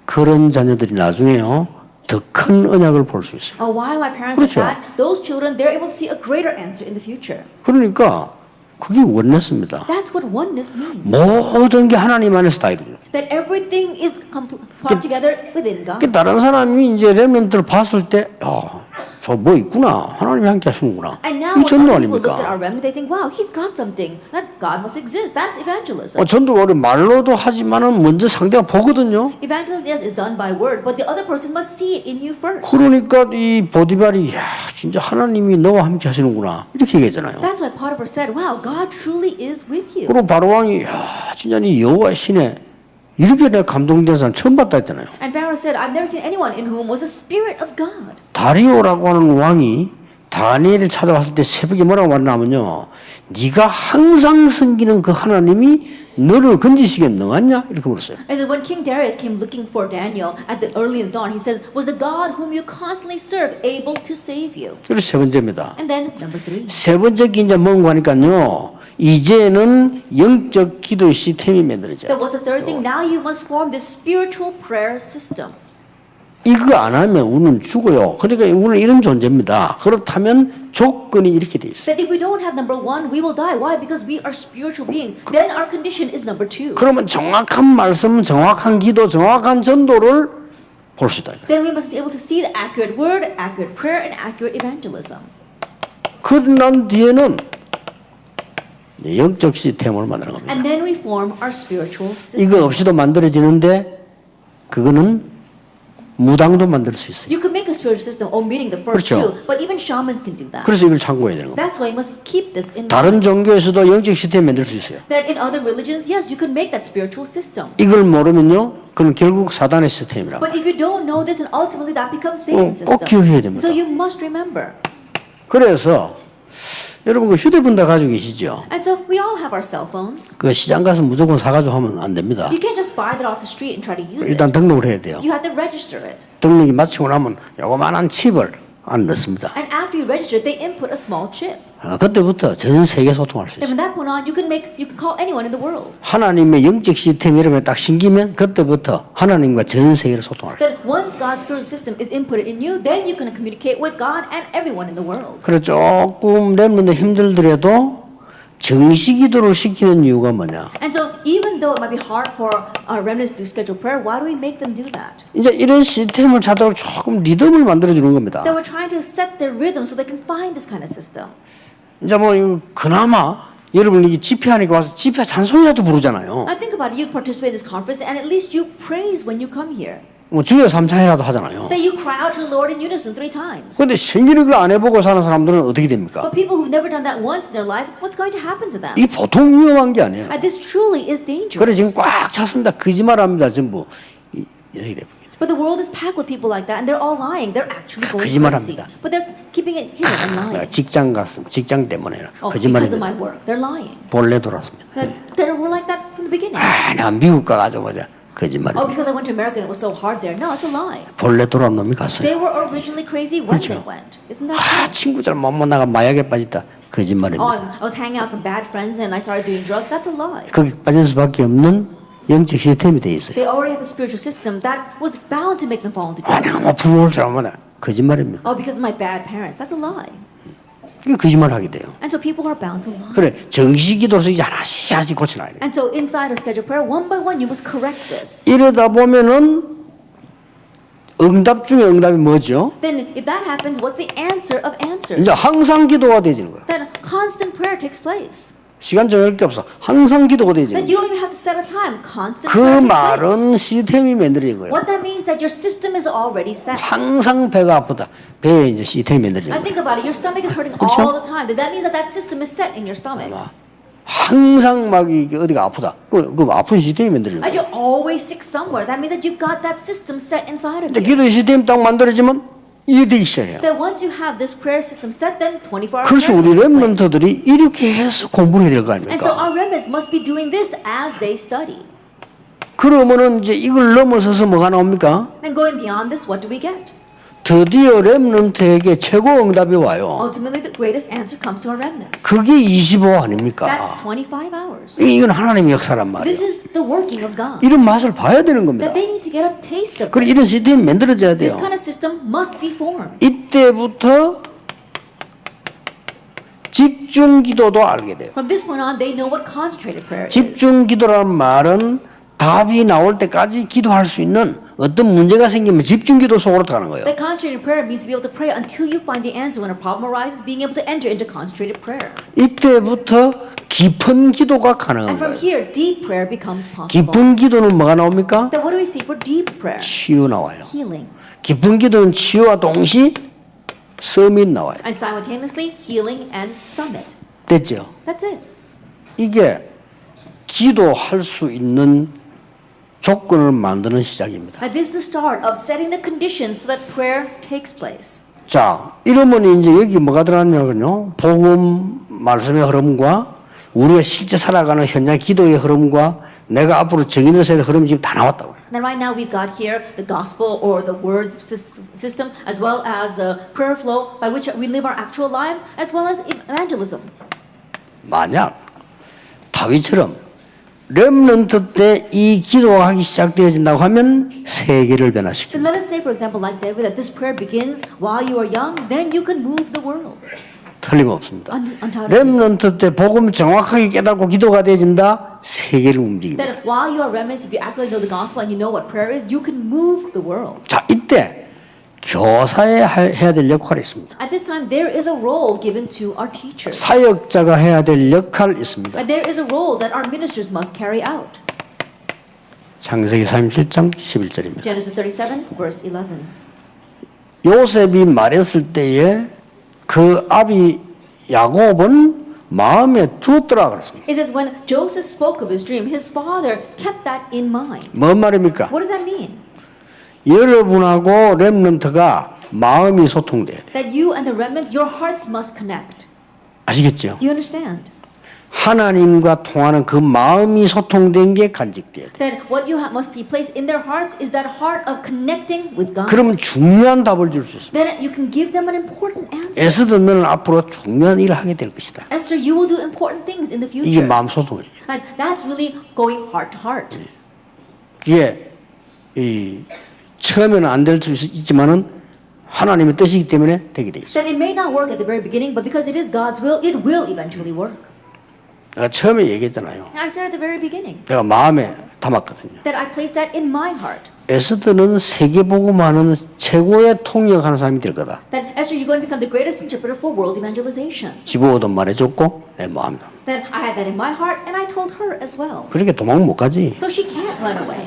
그런 자녀들이 나중에요 더 큰 언약을 볼 수 있어요. Oh, why are my parents 그렇죠. like that? Those children, they're able to see a greater answer in the future. 그러니까 그게 원냈습니다. That's what oneness means. 모든 게 하나님 안에서 다 이루어요. That everything is brought together within God. 그 다른 사람이 이제 렘넌트를 봤을 때, 저 뭐 있구나. 하나님이 함께 하시는구나. And now 이 when 전도 other people look at our 아닙니까? remnant, they think, wow, he's got something. That God must exist. That's evangelism. 전도가 우리 말로도 하지만은 먼저 상대가 보거든요. Evangelism, yes, is done by word, but the other person must see it in you first. 그러니까 이 보디발이 야 진짜 하나님이 너와 함께 하시는구나 이렇게 얘기했잖아요. That's why Potiphar said, wow, God truly is with you. 그리고 바로 왕이 야 진짜 이 여호와 신에 이렇게 내가 감동된 사람 처음 봤다 했잖아요. And Pharaoh said, I've never seen anyone in whom was the Spirit of God. 다리오라고 하는 왕이 다니엘을 찾아왔을 때 새벽에 뭐라고 말하냐면요. 네가 항상 섬기는 그 하나님이 너를 건지시게 능하냐? 이렇게 물었어요. And so when King Darius came looking for Daniel at the early in the dawn, he says, was the God whom you constantly serve able to save you? 그래서 세 번째입니다. And then number 3. 세 번째 게 이제 뭔가 하니까요. 이제는 영적 기도 시스템이 만들어져요. That was the third thing. Now you must form this spiritual prayer system. 이거 안 하면 우리는 죽어요. 그러니까 우리는 이런 존재입니다. 그렇다면 조건이 이렇게 돼 있어요. That if we don't have number 1, we will die. Why? Because we are spiritual beings. Then our condition is number 2. 그러면 정확한 말씀, 정확한 기도, 정확한 전도를 볼 수 있다. Then we must be able to see the accurate word, accurate prayer, and accurate evangelism. 그난 뒤에는 영적 시스템을 만드는 겁니다. And then we form our spiritual system. 이거 없이도 만들어지는데 그거는 무당도 만들 수 있어요. You can make a spiritual system omitting the first 그렇죠. two, but even shamans can do that. 그래서 이걸 참고해야 되는 겁니다. That's why you must keep this in mind. 다른 종교에서도 영적 시스템 만들 수 있어요. That in other religions, yes, you can make that spiritual system. 이걸 모르면요, 그건 결국 사단의 시스템이라고. But if you don't know this, and ultimately that becomes Satan's 꼭 system. 기억해야 됩니다. So you must remember. 그래서 여러분 그 휴대폰 다 가지고 계시죠? And so we all have our cell phones. 그 시장 가서 무조건 사가지고 하면 안 됩니다. You can't just buy that off the street and try to use 일단 it. 등록을 해야 돼요. You have to register it. 등록이 마치고 나면 요거만한 칩을 안 넣습니다. And after you register it, they input a small chip. 그때부터 전 세계 소통할 수 And 있어요. from that point on, you can call anyone in the world. 하나님의 영적 시스템 이름에 딱 심기면 그때부터 하나님과 전 세계를 소통할 수 있어요. Then once God's spiritual system is inputted in you, then you can communicate with God and everyone in the world. 그래서 조금 렘넌트 힘들더라도 정시기도를 시키는 이유가 뭐냐? And so even though it might be hard for our remnants to do scheduled prayer, why do we make them do that? 이제 이런 시스템을 찾도록 조금 리듬을 만들어 주는 겁니다. That we're trying to set their rhythm so they can find this kind of system. 이제 뭐 그나마 여러분 이 집회하니까 와서 집회 찬송이라도 부르잖아요. I think about it, you participate in this conference and at least you praise when you come here. 뭐 주여 삼창이라도 하잖아요. That you cry out to the Lord in unison 3 times. 근데 생기는 걸 안 해보고 사는 사람들은 어떻게 됩니까? But people who've never done that once in their life, what's going to happen to them? 이 보통 위험한 게 아니에요. And this truly is 그래 dangerous. 지금 꽉 찼습니다. 거짓말합니다. 전부 이렇게 됩니다. But the world is packed with people like that, and they're all lying. They're actually going 거짓말합니다. crazy. But they're keeping it hidden and lying. 직장 갔습니다. 직장 때문에 Oh, because of 거짓말입니다. my work, they're lying. 본래 돌았습니다. They were like that from the beginning. 나 미국 가가지고 보자. Oh, 거짓말입니다. because I went to America and it was so hard there. No, it's a lie. 본래 돌아온 놈이 갔어요. They were originally crazy when 그렇죠. they went. Isn't that true? 친구들 못 만나가 마약에 빠졌다. Oh, 거짓말입니다. I was hanging out with some bad friends and I started doing drugs. That's a lie. 거기 빠질 수밖에 없는 영적 시스템이 돼 있어요. They already had the spiritual system that was bound to make them fall into 아니, drugs. 뭐 부모를 잘못해. 거짓말입니다. Oh, because of my bad parents. That's a lie. 이거 거짓말하게 돼요. And so people are bound to lie. 그래 정식기도로서 이제 하나씩 고쳐놔야 돼. And so inside of scheduled prayer, one by one, you must correct this. 이러다 보면은 응답 중에 응답이 뭐죠? Then if that happens, what's the answer of answers? 이제 항상 기도가 되지는 거야. Then constant prayer takes place. 시간 정할 게 없어. 항상 기도가 되지는 Then 거야. you don't even have to set a time. Constant 그 prayer takes place. 말은 시스템이 만들어진 거예요. What that means that your system is already set. 항상 배가 아프다. 배에 이제 시스템이 만들어진 I 거예요. think about it. Your stomach is hurting 그렇죠? all the time. That means that that system is set in your stomach. 항상 막 이게 어디가 아프다. 그 아픈 시스템이 만들어진 And 거예요. you're always sick somewhere. That means that you've got that system set inside of 이제 you. 기도 시스템 딱 만들어지면 이게 되기 시작해요. That once you have this prayer system set, then 24 hours 그래서 prayer 우리 takes place. lem넌트들이 이렇게 해서 공부를 해야 될 거 And 아닙니까? so our remnants must be doing this as they study. 그러면은 이제 이걸 넘어서서 뭐가 나옵니까? And going beyond this, what do we get? 드디어 렘넌트에게 최고 응답이 와요. Ultimately, the greatest answer comes to our remnants. 그게 25 아닙니까? That's 25 hours. 이건 하나님의 역사란 말이에요. This is the working of God. 이런 맛을 봐야 되는 겁니다. That they need to get a taste of 그리고 이런 this. 시스템이 만들어져야 돼요. This kind of system must be formed. 이때부터 집중 기도도 알게 돼요. From this point on, they know what concentrated prayer is. 집중 기도라는 말은 답이 나올 때까지 기도할 수 있는 어떤 문제가 생기면 집중기도 속으로 들어가는 거예요. That concentrated prayer means to be able to pray until you find the answer. When a problem arises, being able to enter into concentrated prayer. 이때부터 깊은 기도가 가능한 And from 거예요. here, deep prayer becomes possible. 깊은 기도는 뭐가 나옵니까? Then what do we see for deep prayer? 치유 나와요. Healing. 깊은 기도는 치유와 동시 서밋 나와요. And simultaneously, healing and summit. 됐죠? That's it. 이게 기도할 수 있는 조건을 만드는 시작입니다. And this is the start of setting the conditions so that prayer takes place. 자, 이러면 이제 여기 뭐가 들어갔냐면요. 복음 말씀의 흐름과 우리가 실제 살아가는 현장 기도의 흐름과 내가 앞으로 정의를 세울 흐름이 지금 다 나왔다고요. Then right now we've got here the gospel or the word system as well as the prayer flow by which we live our actual lives as well as evangelism. 만약 다윗처럼 렘넌트 때 이 기도가 하기 시작되어진다고 하면 세계를 So 변화시킵니다. let us say for example like David that this prayer begins while you are young, then you can move the world. 틀림없습니다. Undoubtedly. 렘넌트 때 복음 정확하게 깨닫고 기도가 되어진다 세계를 움직입니다. That while you are remnants, if you actually know the gospel and you know what prayer is, you can move the world. 자, 이때 교사에 해야 될 역할이 있습니다. At this time, there is a role given to our teachers. 사역자가 해야 될 역할이 있습니다. And there is a role that our ministers must carry out. 창세기 37장 11절입니다. Genesis 37, verse 11. 요셉이 말했을 때에 그 아비 야곱은 마음에 두었더라 그랬습니다. It says when Joseph spoke of his dream, his father kept that in mind. 뭔 말입니까? What does that mean? 여러분하고 렘넌트가 마음이 소통돼야 돼. That you and the remnants, your hearts must connect. 아시겠죠? Do you understand? 하나님과 통하는 그 마음이 소통된 게 간직돼야 돼. Then what you must be placed in their hearts is that heart of connecting with God. 그러면 중요한 답을 줄 수 있습니다. Then you can give them an important answer. 에스더 너는 앞으로 중요한 일을 하게 될 것이다. Esther, you will do important things in the 이게 future. 마음 소통이에요. And that's really going heart to heart. 그게 이 처음에는 안 될 수 있지만은 하나님의 뜻이기 때문에 되게 돼 있어요. That it may not work at the very beginning, but because it is God's will, it will eventually work. 내가 처음에 얘기했잖아요. And I said at the very beginning 내가 마음에 담았거든요. that I placed that in my heart. 에스더는 세계복음하는 최고의 통역하는 사람이 될 거다. That Esther, you're going to become the greatest interpreter for world evangelization. 집어오도 말해줬고 내 마음에. Then I had that in my heart, and I told her as well. 그렇게 도망 못 가지. So she can't run away.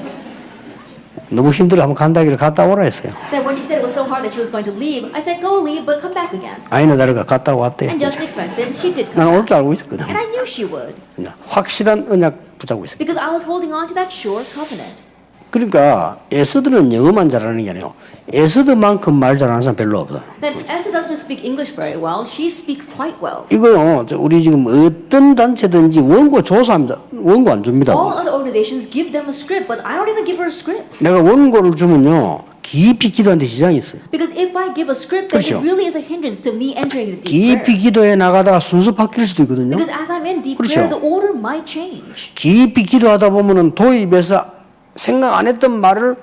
너무 힘들어 한번 간다기를 갔다 오라 했어요. Then when she said it was so hard that she was going to leave, I said, go leave, but come back again. 아이는 다르가 갔다 왔대. And just expected, she did come 난 올 back. 줄 알고 있었거든. And I knew she would. 그냥 확실한 언약 붙잡고 있어. Because I was holding on to that sure covenant. 그러니까 에스더는 영어만 잘하는 게 아니에요. 에스더만큼 말 잘하는 사람 별로 없어. Then Esther doesn't just speak English very well, she speaks quite well. 이거요, 우리 지금 어떤 단체든지 원고 조사합니다. 원고 안 줍니다. All other organizations give them a script, but I don't even give her a script. 내가 원고를 주면요, 깊이 기도하는데 지장이 있어요. Because if I give a script, then 그렇죠. it really is a hindrance to me entering into deep 깊이 prayer. 기도해 나가다가 순서 바뀔 수도 있거든요. Because as I'm in deep 그렇죠. prayer, the order might change. 깊이 기도하다 보면은 도입해서 생각 안 했던 말을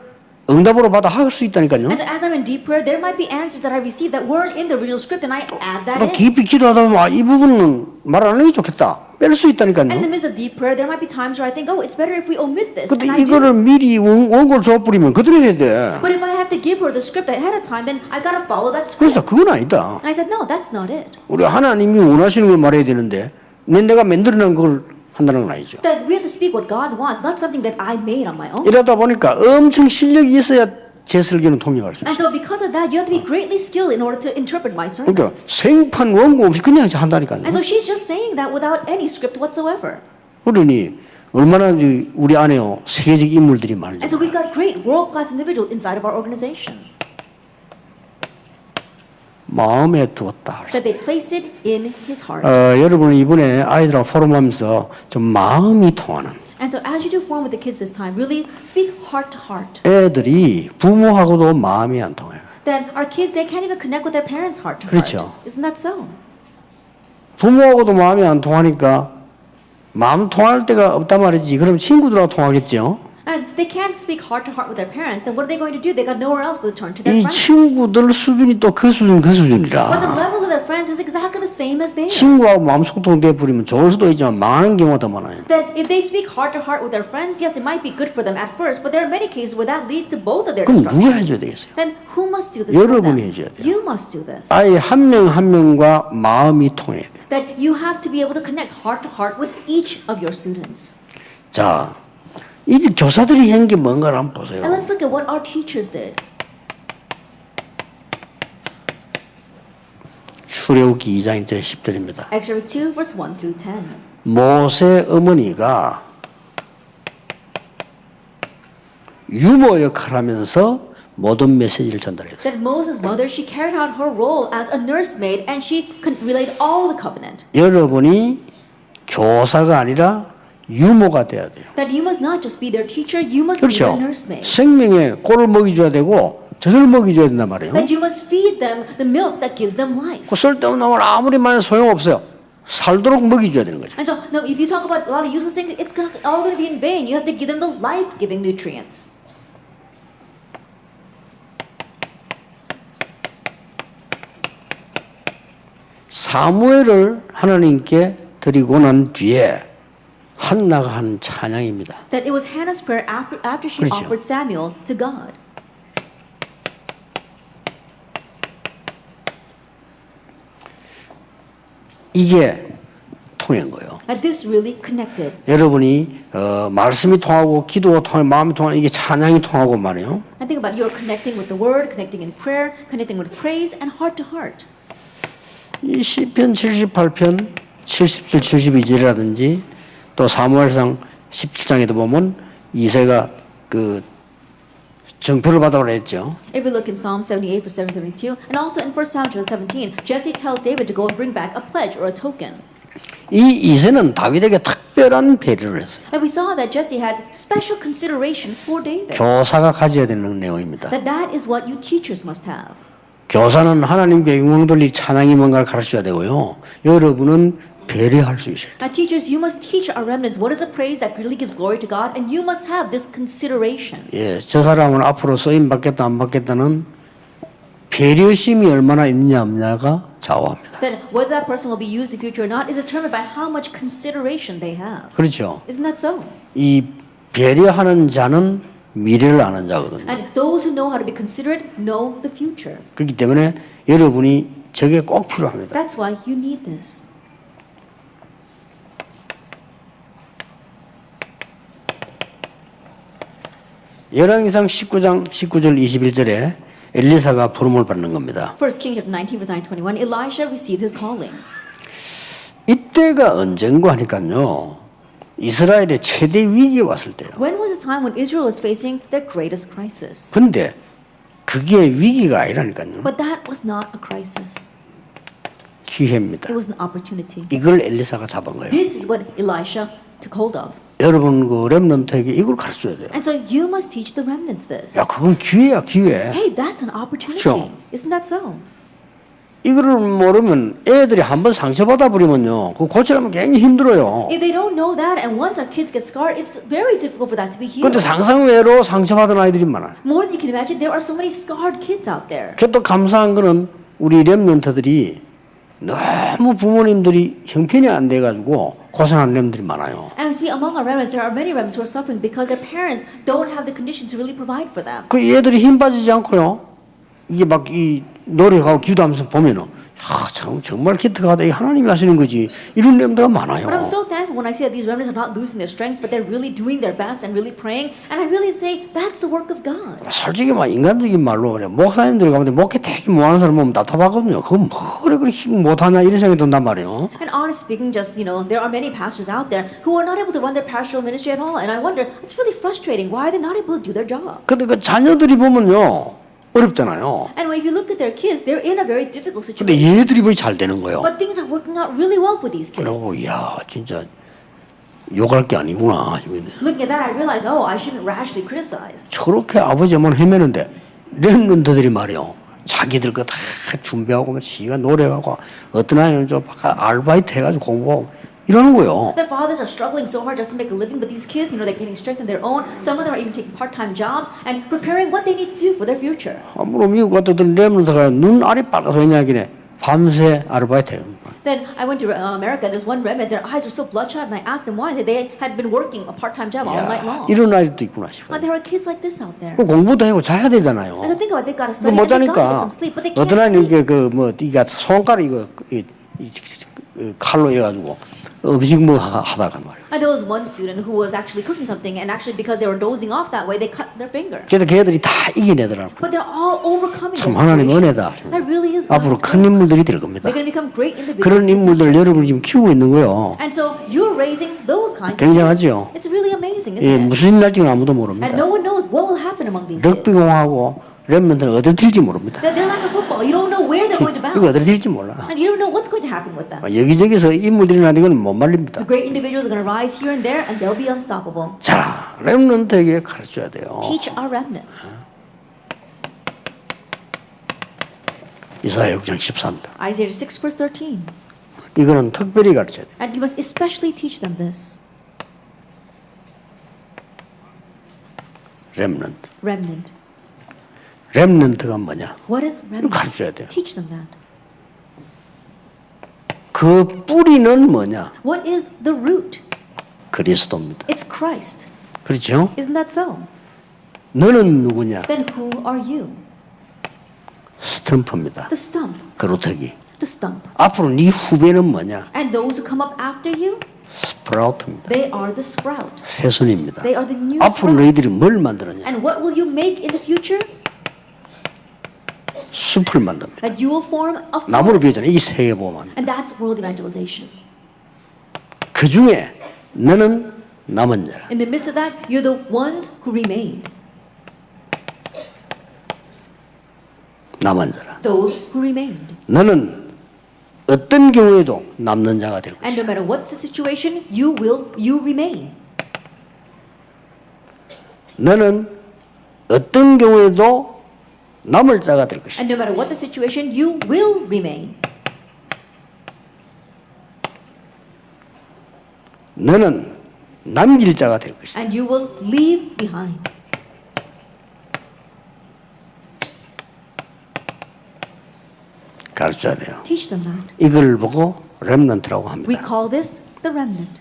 응답으로 받아 할 수 있다니까요. And so as I'm in deep prayer, there might be answers that I received that weren't in the original script, and I add that 뭐 in. 깊이 기도하다 보면 아, 이 부분은 말 안 하는 게 좋겠다. 뺄 수 And in the 있다니까요. midst of deep prayer, there might be times where I think, oh, it's better if we omit this. 근데 And I 이거를 do. 미리 원고를 줘버리면 그대로 해야 돼. But if I have to give her the script ahead of time, then I gotta follow that 그래서 script. 그건 아니다. And I said, no, that's not it. 우리 하나님이 원하시는 걸 말해야 되는데 내가 만들어낸 걸 한다는 건 아니죠. That we have to speak what God wants, not something that I made on my own. 이러다 보니까 엄청 실력이 있어야 제 설교는 통역할 수 And 있어요. so because of that, you have to be greatly skilled in order to interpret my 그러니까 sermons. 생판 원고 없이 그냥 한다니까요. And so she's just saying that without any script whatsoever. 그러니 얼마나 우리 안에요 세계적 인물들이 많은지. And so we've got great world-class individuals inside of our organization. 마음에 두었다. That they place it in his heart. 여러분 이번에 아이들하고 포럼하면서 좀 마음이 통하는 And so as you do forum with the kids this time, really speak heart to heart. 애들이 부모하고도 마음이 안 통해요. Then our kids, they can't even connect with their parents heart to 그렇죠. heart. Isn't that so? 부모하고도 마음이 안 통하니까 마음 통할 때가 없단 말이지. 그럼 친구들하고 통하겠죠. And they can't speak heart to heart with their parents. Then what are they going to do? They got nowhere else but to turn to their 이 friends. 친구들 수준이 또 그 수준 그 But the 수준이라. level of their friends is exactly the same as theirs. 친구하고 마음 소통돼 버리면 좋을 수도 있지만 망하는 경우가 더 많아요. That if they speak heart to heart with their friends, yes, it might be good for them at first, but there are many cases where that leads to both of their 그럼 destruction. 누가 해줘야 되겠어요? Then who must do this for 여러분이 them? 해줘야 돼요. You must do this. 아예 한 명 한 명과 마음이 통해야 돼요. That you have to be able to connect heart to heart with each of your students. 자, 이 교사들이 한 게 뭔가를 한번 보세요. And let's look at what our teachers did. 출애굽기 2장 1절 10절입니다. Exodus 2, verse 1 through 10. 모세 어머니가 유모 역할을 하면서 모든 메시지를 전달했어요. That Moses' mother, she carried out her role as a nursemaid and she relayed all the covenant. 여러분이 교사가 아니라 유모가 돼야 돼요. That you must not just be their teacher, you must be 그렇죠. their nursemaid. 생명에 꼴을 먹여줘야 되고 젖을 먹여줘야 된단 말이에요. That you must feed them the milk that gives them life. 그 쓸데없는 말 아무리 많이 소용없어요. 살도록 먹여줘야 되는 거죠. And so, no, if you talk about a lot of useless things, it's all going to be in vain. You have to give them the life-giving nutrients. 사무엘을 하나님께 드리고 난 뒤에 한나가 한 찬양입니다. That it was Hannah's prayer after she 그렇죠. offered Samuel to God. 이게 통한 거예요. And this really connected. 여러분이 말씀이 통하고 기도가 통하고 마음이 통하고 이게 찬양이 통하고 말이에요. And think about it, you're connecting with the word, connecting in prayer, connecting with praise, and heart to heart. 이 시편 78편 70절 72절이라든지 또 사무엘상 17장에도 보면 이새가 그 정표를 받아오라 했죠. If we look in Psalm 78 for 772, and also in 1 Samuel 17, Jesse tells David to go and bring back a pledge or a token. 이 이새는 다윗에게 특별한 배려를 했어요. And we saw that Jesse had special consideration for David. 교사가 가져야 되는 내용입니다. That is what you teachers must have. 교사는 하나님께 영광 돌릴 찬양이 뭔가를 가르쳐야 되고요. 여러분은 배려할 수 있어요. Now, teachers, you must teach our remnants what is a praise that really gives glory to God, and you must have this consideration. 예, 저 사람은 앞으로 쓰임 받겠다 안 받겠다는 배려심이 얼마나 있느냐 없냐가 좌우합니다. That whether that person will be used in the future or not is determined by how much consideration they have. 그렇죠. Isn't that so? 이 배려하는 자는 미래를 아는 자거든요. And those who know how to be considerate know the future. 그렇기 때문에 여러분이 저게 꼭 필요합니다. That's why you need this. 열왕기상 19장 19절 21절에 엘리사가 부름을 받는 겁니다. 1 Kings 19 verse 9 21, Elisha received his calling. 이때가 언젠가 하니까요. 이스라엘의 최대 위기에 왔을 때요. When was the time when Israel was facing their greatest crisis? 근데 그게 위기가 아니라니까요. But that was not a crisis. 기회입니다. It was an opportunity. 이걸 엘리사가 잡은 거예요. This is what Elisha took hold of. 여러분 그 렘넌트에게 이걸 가르쳐야 돼요. And so you must teach the remnants this. 야, 그건 기회야, 기회. Hey, that's an opportunity. 그렇죠. Isn't that so? 이거를 모르면 애들이 한번 상처받아 버리면요. 그거 고치려면 굉장히 힘들어요. If they don't know that, and once our kids get scarred, it's very difficult for that to be healed. 근데 상상외로 상처받은 아이들이 많아요. More than you can imagine, there are so many scarred kids out there. 그게 또 감사한 거는 우리 렘넌트들이 너무 부모님들이 형편이 안 돼가지고 고생하는 렘들이 많아요. And see, among our remnants, there are many remnants who are suffering because their parents don't have the conditions to really provide for them. 그 얘들이 힘 빠지지 않고요. 이게 막 이 노력하고 기도하면서 보면은 참 정말 기특하다. 이 하나님이 하시는 거지. 이런 렘들가 많아요. But I'm so thankful when I see that these remnants are not losing their strength, but they're really doing their best and really praying. And I really say that's the work of God. 솔직히 막 인간적인 말로 그래. 목사님들 가운데 목회 되게 못하는 사람 보면 답답하거든요. 그거 뭐 그래 힘 못하냐 이런 생각이 든단 말이에요. And honestly speaking, just there are many pastors out there who are not able to run their pastoral ministry at all. And I wonder, it's really frustrating. Why are they not able to do their job? 근데 그 자녀들이 보면요 어렵잖아요. And if you look at their kids, they're in a very difficult 근데 situation. 얘들이 왜 잘 되는 거예요? But things are working out really well for these kids. 그러고 야 진짜 욕할 게 아니구나. Looking at that, I realized, I shouldn't rashly criticize. 저렇게 아버지만 헤매는데 렘넌트들이 말이요. 자기들 거 다 준비하고 시간 노력하고 어떤 아이는 좀 아르바이트 해가지고 공부하고 이러는 거예요. Their fathers are struggling so hard just to make a living, but these kids, they're getting strength on their own. Some of them are even taking part-time jobs and preparing what they need to do for their future. 아무로 미국 같은 렘넌트가 눈알이 빨가서 왜냐하기네 밤새 아르바이트해요. Then I went to America. There's one remnant. Their eyes were so bloodshot, and I asked them why. They had been working a part-time job all night long. 이런 아이도 있구나 싶어요. And there are kids like this out there. 공부도 하고 자야 되잖아요. As I think about it, they've got to study 못 and they've got to get 자니까 some sleep, but they can't 어떤 아이는 sleep. 이게 그뭐 이가 손가락 이거 칼로 이래가지고 음식 뭐 하다가 말이에요. And there was one student who was actually cooking something, and actually because they were dozing off that way, they cut their finger. 그래도 걔들이 다 이겨내더라고. But they're all overcoming 참 their 하나님 situations. 은혜다. That really is 앞으로 God's 큰 grace. 인물들이 될 겁니다. They're going to become great individuals. 그런 인물들 여러분이 지금 키우고 있는 거예요. And so you're raising those kinds of 굉장하죠? kids. It's really amazing, isn't 예, it? 무슨 일 날지는 아무도 모릅니다. And no one knows what will happen among these 럭비 kids. 공하고 렘넌트는 어디 튈지 모릅니다. They're like a football. You don't know where they're going to 이거 어디 bounce. 튈지 몰라. And you don't know what's going to happen with them. 여기저기서 인물들이 나는 건 못 말립니다. The great individuals are going to rise here and there, and they'll be unstoppable. 자, 렘넌트에게 가르쳐야 돼요. Teach our remnants. 이사야 6장 13절. Isaiah 6 verse 13. 이거는 특별히 가르쳐야 돼요. And you must especially teach them this. 렘넌트. Remnant. 렘넌트가 뭐냐? What is 이걸 remnant? 가르쳐야 돼요. Teach them that. 그 뿌리는 뭐냐? What is the root? 그리스도입니다. It's Christ. 그렇죠? Isn't that so? 너는 누구냐? Then who are you? 스탬프입니다. The stump. 그루터기. The stump. 앞으로 네 후배는 뭐냐? And those who come up after you, 스프라우트입니다. they are the sprout. 새순입니다. They are the new 앞으로 sprout. 너희들이 뭘 만들었냐? And what will you make in the future? 숲을 만듭니다. That you will form a 나무를 forest. 비유잖아요. 이 세계보만. And that's world evangelization. 그 중에 너는 남은 자라. In the midst of that, you're the ones who remain. 남은 자라. Those who remained. 너는 어떤 경우에도 남는 자가 될 And 것이다. no matter what the situation, you remain. 너는 어떤 경우에도 남을 자가 될 것이다. And no matter what the situation, you will remain. 너는 남길 자가 될 것이다. And you will leave behind. 가르쳐야 돼요. Teach them that. 이걸 보고 렘넌트라고 We 합니다. call this the remnant.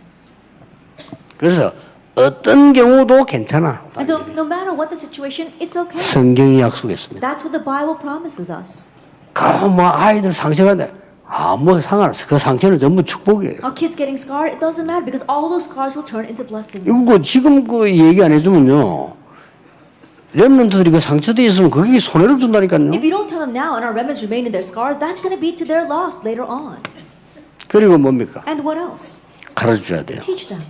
그래서 어떤 경우도 괜찮아. And so, no matter what the situation, it's okay. 성경이 약속했습니다. That's what the Bible promises us. 뭐 아이들 상처가 돼. 아무 상관없어. 그 상처는 전부 축복이에요. Our kids getting scarred, it doesn't matter because all those scars will turn into blessings. 이거 지금 그 얘기 안 해주면요. 렘넌트들이 그 상처돼 있으면 그게 손해를 준다니까요. If you don't tell them now and our remnants remain in their scars, that's going to be to their loss later on. 그리고 뭡니까? And what else? 가르쳐줘야 돼요. Teach them.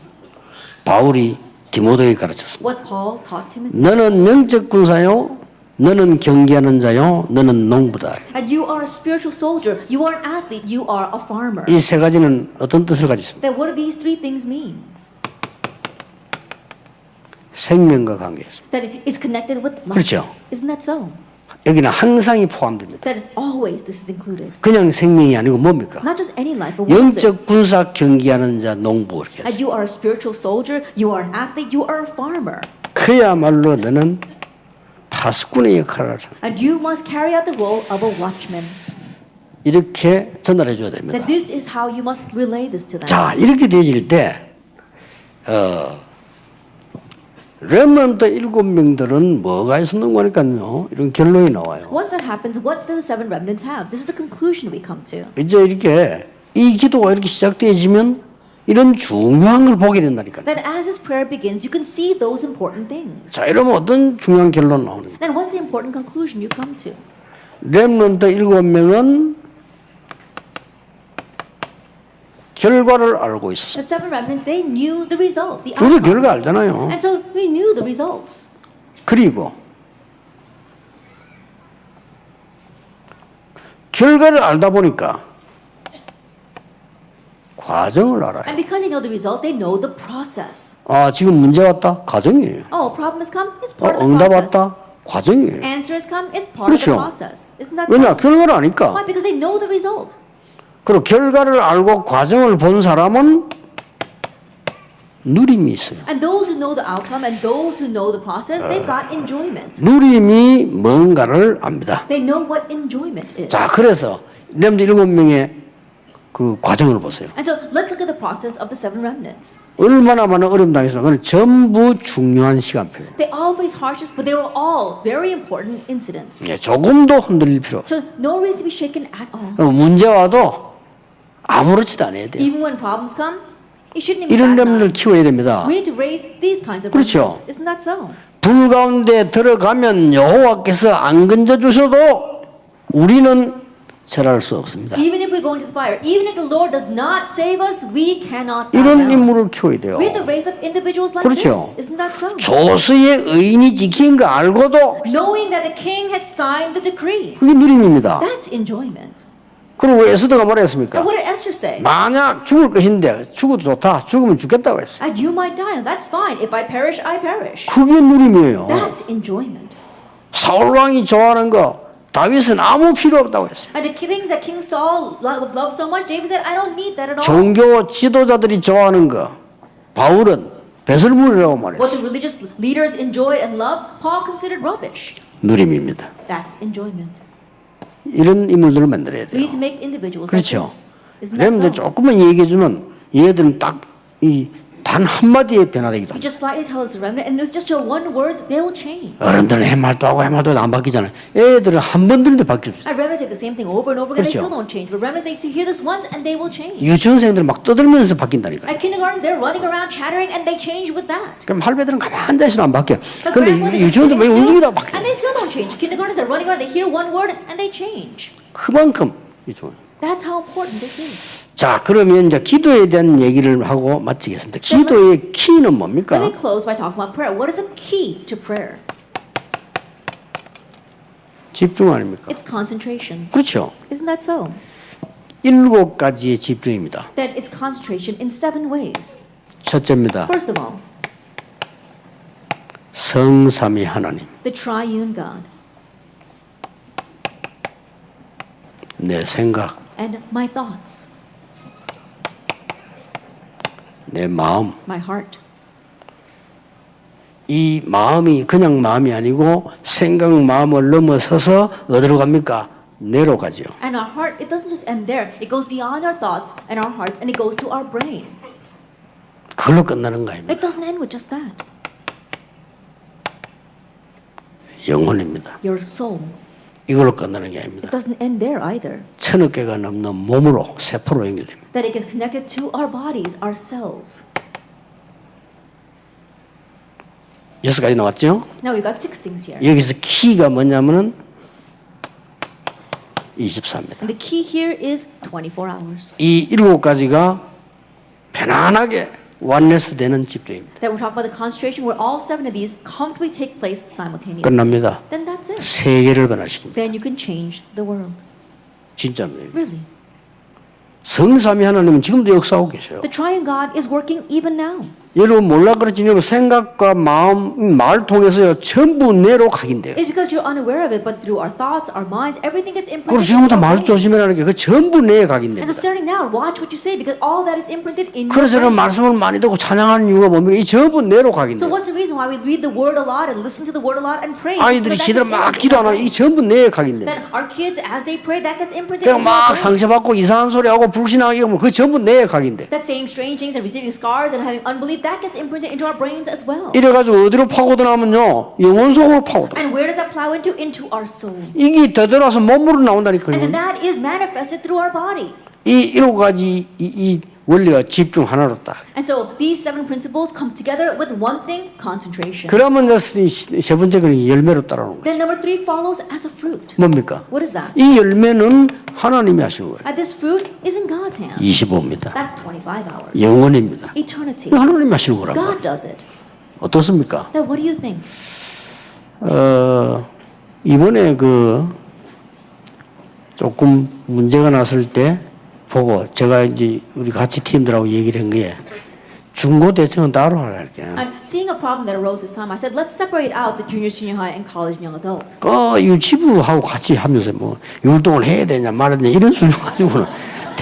바울이 디모데에게 가르쳤습니다. What Paul taught Timothy. 너는 영적 군사요, 너는 경기하는 자요, 너는 농부다. And you are a spiritual soldier, you are an athlete, you are a farmer. 이 세 가지는 어떤 뜻을 가지고 있습니다. Then what do these three things mean? 생명과 관계했습니다. That it is connected with life. 그렇죠. Isn't that so? 여기는 항상이 포함됩니다. That always this is included. 그냥 생명이 아니고 뭡니까? Not just any life, but what is 영적 this? 군사 경기하는 자, 농부 이렇게 And 했어요. you are a spiritual soldier, you are an athlete, you are a farmer. 그야말로 너는 파수꾼의 역할을 하자. And you must carry out the role of a watchman. 이렇게 전달해 줘야 됩니다. That this is how you must relay this to them. 자, 이렇게 되어질 때 렘넌트 7명들은 뭐가 있었는 거니까요. 이런 결론이 나와요. Once that happens, what do the seven remnants have? This is the conclusion we come to. 이제 이렇게 이 기도가 이렇게 시작되어지면 이런 중요한 걸 보게 된다니까요. That as this prayer begins, you can see those important things. 자, 이러면 어떤 중요한 결론 나오는가? Then what's the important conclusion you come to? 렘넌트 7명은 결과를 알고 있었어요. The seven remnants, they knew the result, the 우리 outcome. 결과 알잖아요. And so we knew the results. 그리고 결과를 알다 보니까 과정을 알아요. And because they know the result, they know the process. 아, 지금 문제 왔다? 과정이에요. Oh, a problem has come, it's part of the 응답 process. 왔다? 과정이에요. Answer has come, it's part of the 그렇죠. process. Isn't that 왜냐? so? 결과를 아니까. Why? Because they know the result. 그리고 결과를 알고 과정을 본 사람은 누림이 있어요. And those who know the outcome and those who know the process, they've got enjoyment. 누림이 뭔가를 압니다. They know what enjoyment is. 자, 그래서 렘드 7명의 그 과정을 보세요. And so let's look at the process of the seven remnants. 얼마나 많은 어려움 당했으면 그건 전부 중요한 시간표예요. They all face hardships, but they were all very important incidents. 예, 조금도 흔들릴 필요 없어요. So no reason to be shaken at all. 문제 와도 아무렇지도 않아야 돼요. Even when problems come, it shouldn't even 이런 back 렘들을 down. 키워야 됩니다. We need to raise these kinds of 그렇죠. remnants. Isn't that so? 불 가운데 들어가면 여호와께서 안 건져 주셔도 우리는 절할 수 없습니다. Even if we go into the fire, even if the Lord does not save us, we cannot bow 이런 down. 인물을 키워야 돼요. We have to raise up individuals like 그렇죠. this. Isn't that so? 조수의 의인이 지킨 거 알고도 Knowing that the king had signed the decree. 그게 누림입니다. That's enjoyment. 그리고 에스더가 뭐라 했습니까? And what did Esther say? 만약 죽을 것인데 죽어도 좋다. 죽으면 죽겠다고 했어요. And you might die, and that's fine. If I perish, I perish. 그게 누림이에요. That's enjoyment. 사울 왕이 좋아하는 거 다윗은 아무 필요 없다고 했어요. And the things that King Saul loved so much, David said, I don't need that at all. 종교 지도자들이 좋아하는 거 바울은 배설물이라고 What 말했어요. the religious leaders enjoyed and loved, Paul considered rubbish. 누림입니다. That's enjoyment. 이런 인물들을 만들어야 We 돼요. need to make individuals 그렇죠. like this. Isn't that 그런데 so? 조금만 얘기해주면 얘들은 딱 이 단 한마디에 변화되기도 You 합니다. just slightly tell us a remnant, and with just your one word, they will change. 어른들은 해말도 하고 해말도 해도 안 바뀌잖아요. 애들은 한 번 들는데 바뀌었어요. And remnants say the same thing over and over again, they 그렇죠. still don't change. But remnants, they hear this once, and they will change. 유치원생들 막 떠들면서 바뀐다니까요. At kindergartens, they're running around chattering, and they change with that. 그럼 할배들은 가만히 앉아있어도 안 바뀌어요. But 근데 grandparents are 유치원도 막 sitting 움직이다 still, 바뀌어요. and they still don't change. Kindergartens are running around, they hear one word, and they change. 그만큼 유치원. That's how important this is. 자, 그러면 이제 기도에 대한 얘기를 하고 마치겠습니다. 기도의 키는 Let 뭡니까? me close by talking about prayer. What is a key to prayer? 집중 아닙니까? It's concentration. 그렇죠. Isn't that so? 7가지의 집중입니다. That it's concentration in 7 ways. 첫째입니다. First of all, 성삼위 하나님. the triune God 내 생각, and my thoughts, 내 마음. my heart. 이 마음이 그냥 마음이 아니고 생각 마음을 넘어서서 어디로 갑니까? 뇌로 가죠. And our heart, it doesn't just end there. It goes beyond our thoughts and our hearts, and it goes to our brain. 그걸로 끝나는 거 아닙니까? It doesn't end with just that. 영혼입니다. Your soul. 이걸로 끝나는 게 It 아닙니다. doesn't end there either. 1000억 개가 넘는 몸으로 세포로 연결됩니다. That it gets connected to our bodies, our cells. 6가지 나왔죠? Now we've got 6 things here. 여기서 키가 뭐냐면은 24입니다. And the key here is 24 hours. 이 7가지가 편안하게 완네스 되는 집중입니다. That we're talking about the concentration where all 7 of these comfortably take place simultaneously. 끝납니다. Then that's it. 세계를 변화시킵니다. Then you can change the world. 진짜입니다. Really. 성삼위 하나님은 지금도 역사하고 계셔요. The triune God is working even now. 여러분 몰라 그렇지 여러분 생각과 마음, 말을 통해서요 전부 뇌로 각인돼요. It's because you're unaware of it, but through our thoughts, our minds, everything gets 그리고 imprinted. 지금부터 into 말 our brains. 조심해라는 게 그 전부 뇌에 And so 각인됩니다. starting now, watch what you say because all that is imprinted in your 그래서 여러분 brain. 말씀을 많이 듣고 찬양하는 이유가 뭡니까? 이 전부 뇌로 So 각인돼요. what's the reason why we read the word a lot and listen to the word a lot and pray? 아이들이 Because that 지들 gets 막 imprinted 기도 in 안 our 하면 이 brains. 전부 뇌에 각인돼요. Then our kids, as they pray, that gets imprinted 그냥 into 막 our brains. 상처받고 이상한 소리 하고 불신하게 하면 그 전부 뇌에 각인돼. That saying strange things and receiving scars and having unbelief, that gets imprinted into our brains as well. 이래가지고 어디로 파고드나면요 영혼 속으로 파고들. And where does that plow into? Into our soul. 이게 되돌아서 몸으로 And then 나온다니까요. that is manifested through our body. 이 7가지 이 원리가 집중 하나로 딱. And so these 7 principles come together with one thing, concentration. 그러면 이제 세 번째 그 열매로 따라오는 거예요. Then number 3 follows as a fruit. 뭡니까? What is that? 이 열매는 하나님이 하신 거예요. And this fruit is in God's hand. 25입니다. That's 25 hours. 영원입니다. Eternity. 이거 하나님이 하시는 거란 God 말이에요. does it. 어떻습니까? Then what do you think? 이번에 그 조금 문제가 났을 때 보고 제가 이제 우리 같이 팀들하고 얘기를 한 게 중고 대청은 따로 할게. I'm seeing a problem that arose this time. I said, let's separate out the junior, senior high, and college and young adult. 그 유치부하고 같이 하면서 뭐 율동을 해야 되냐 말아야 되냐 이런 수준 가지고는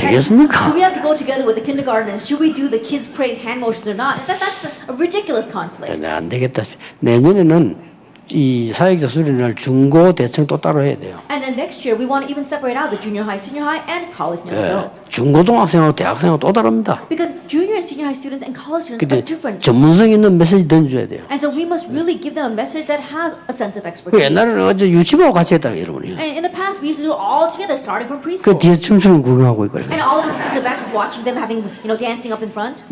되겠습니까? Do we have to go together with the kindergartens? Should we do the kids praise hand motions or not? That's a ridiculous conflict. 네, 안 되겠다. 내년에는 이 사역자 수련을 중고 대청 또 따로 해야 돼요. And then next year we want to even separate out the junior high, senior high, and college young adults. 중고등학생하고 대학생하고 또 다릅니다. Because junior and senior high students and college students 근데 are different. 전문성 있는 메시지 던져줘야 돼요. And so we must really give them a message that has a sense of 그 expertise. 옛날에는 어제 유치부하고 같이 했다 여러분이. And in the past we used to do it all together starting from 그 preschool. 뒤에 춤추는 구경하고 있고 And all of us sit in the back just watching them having, dancing up in front.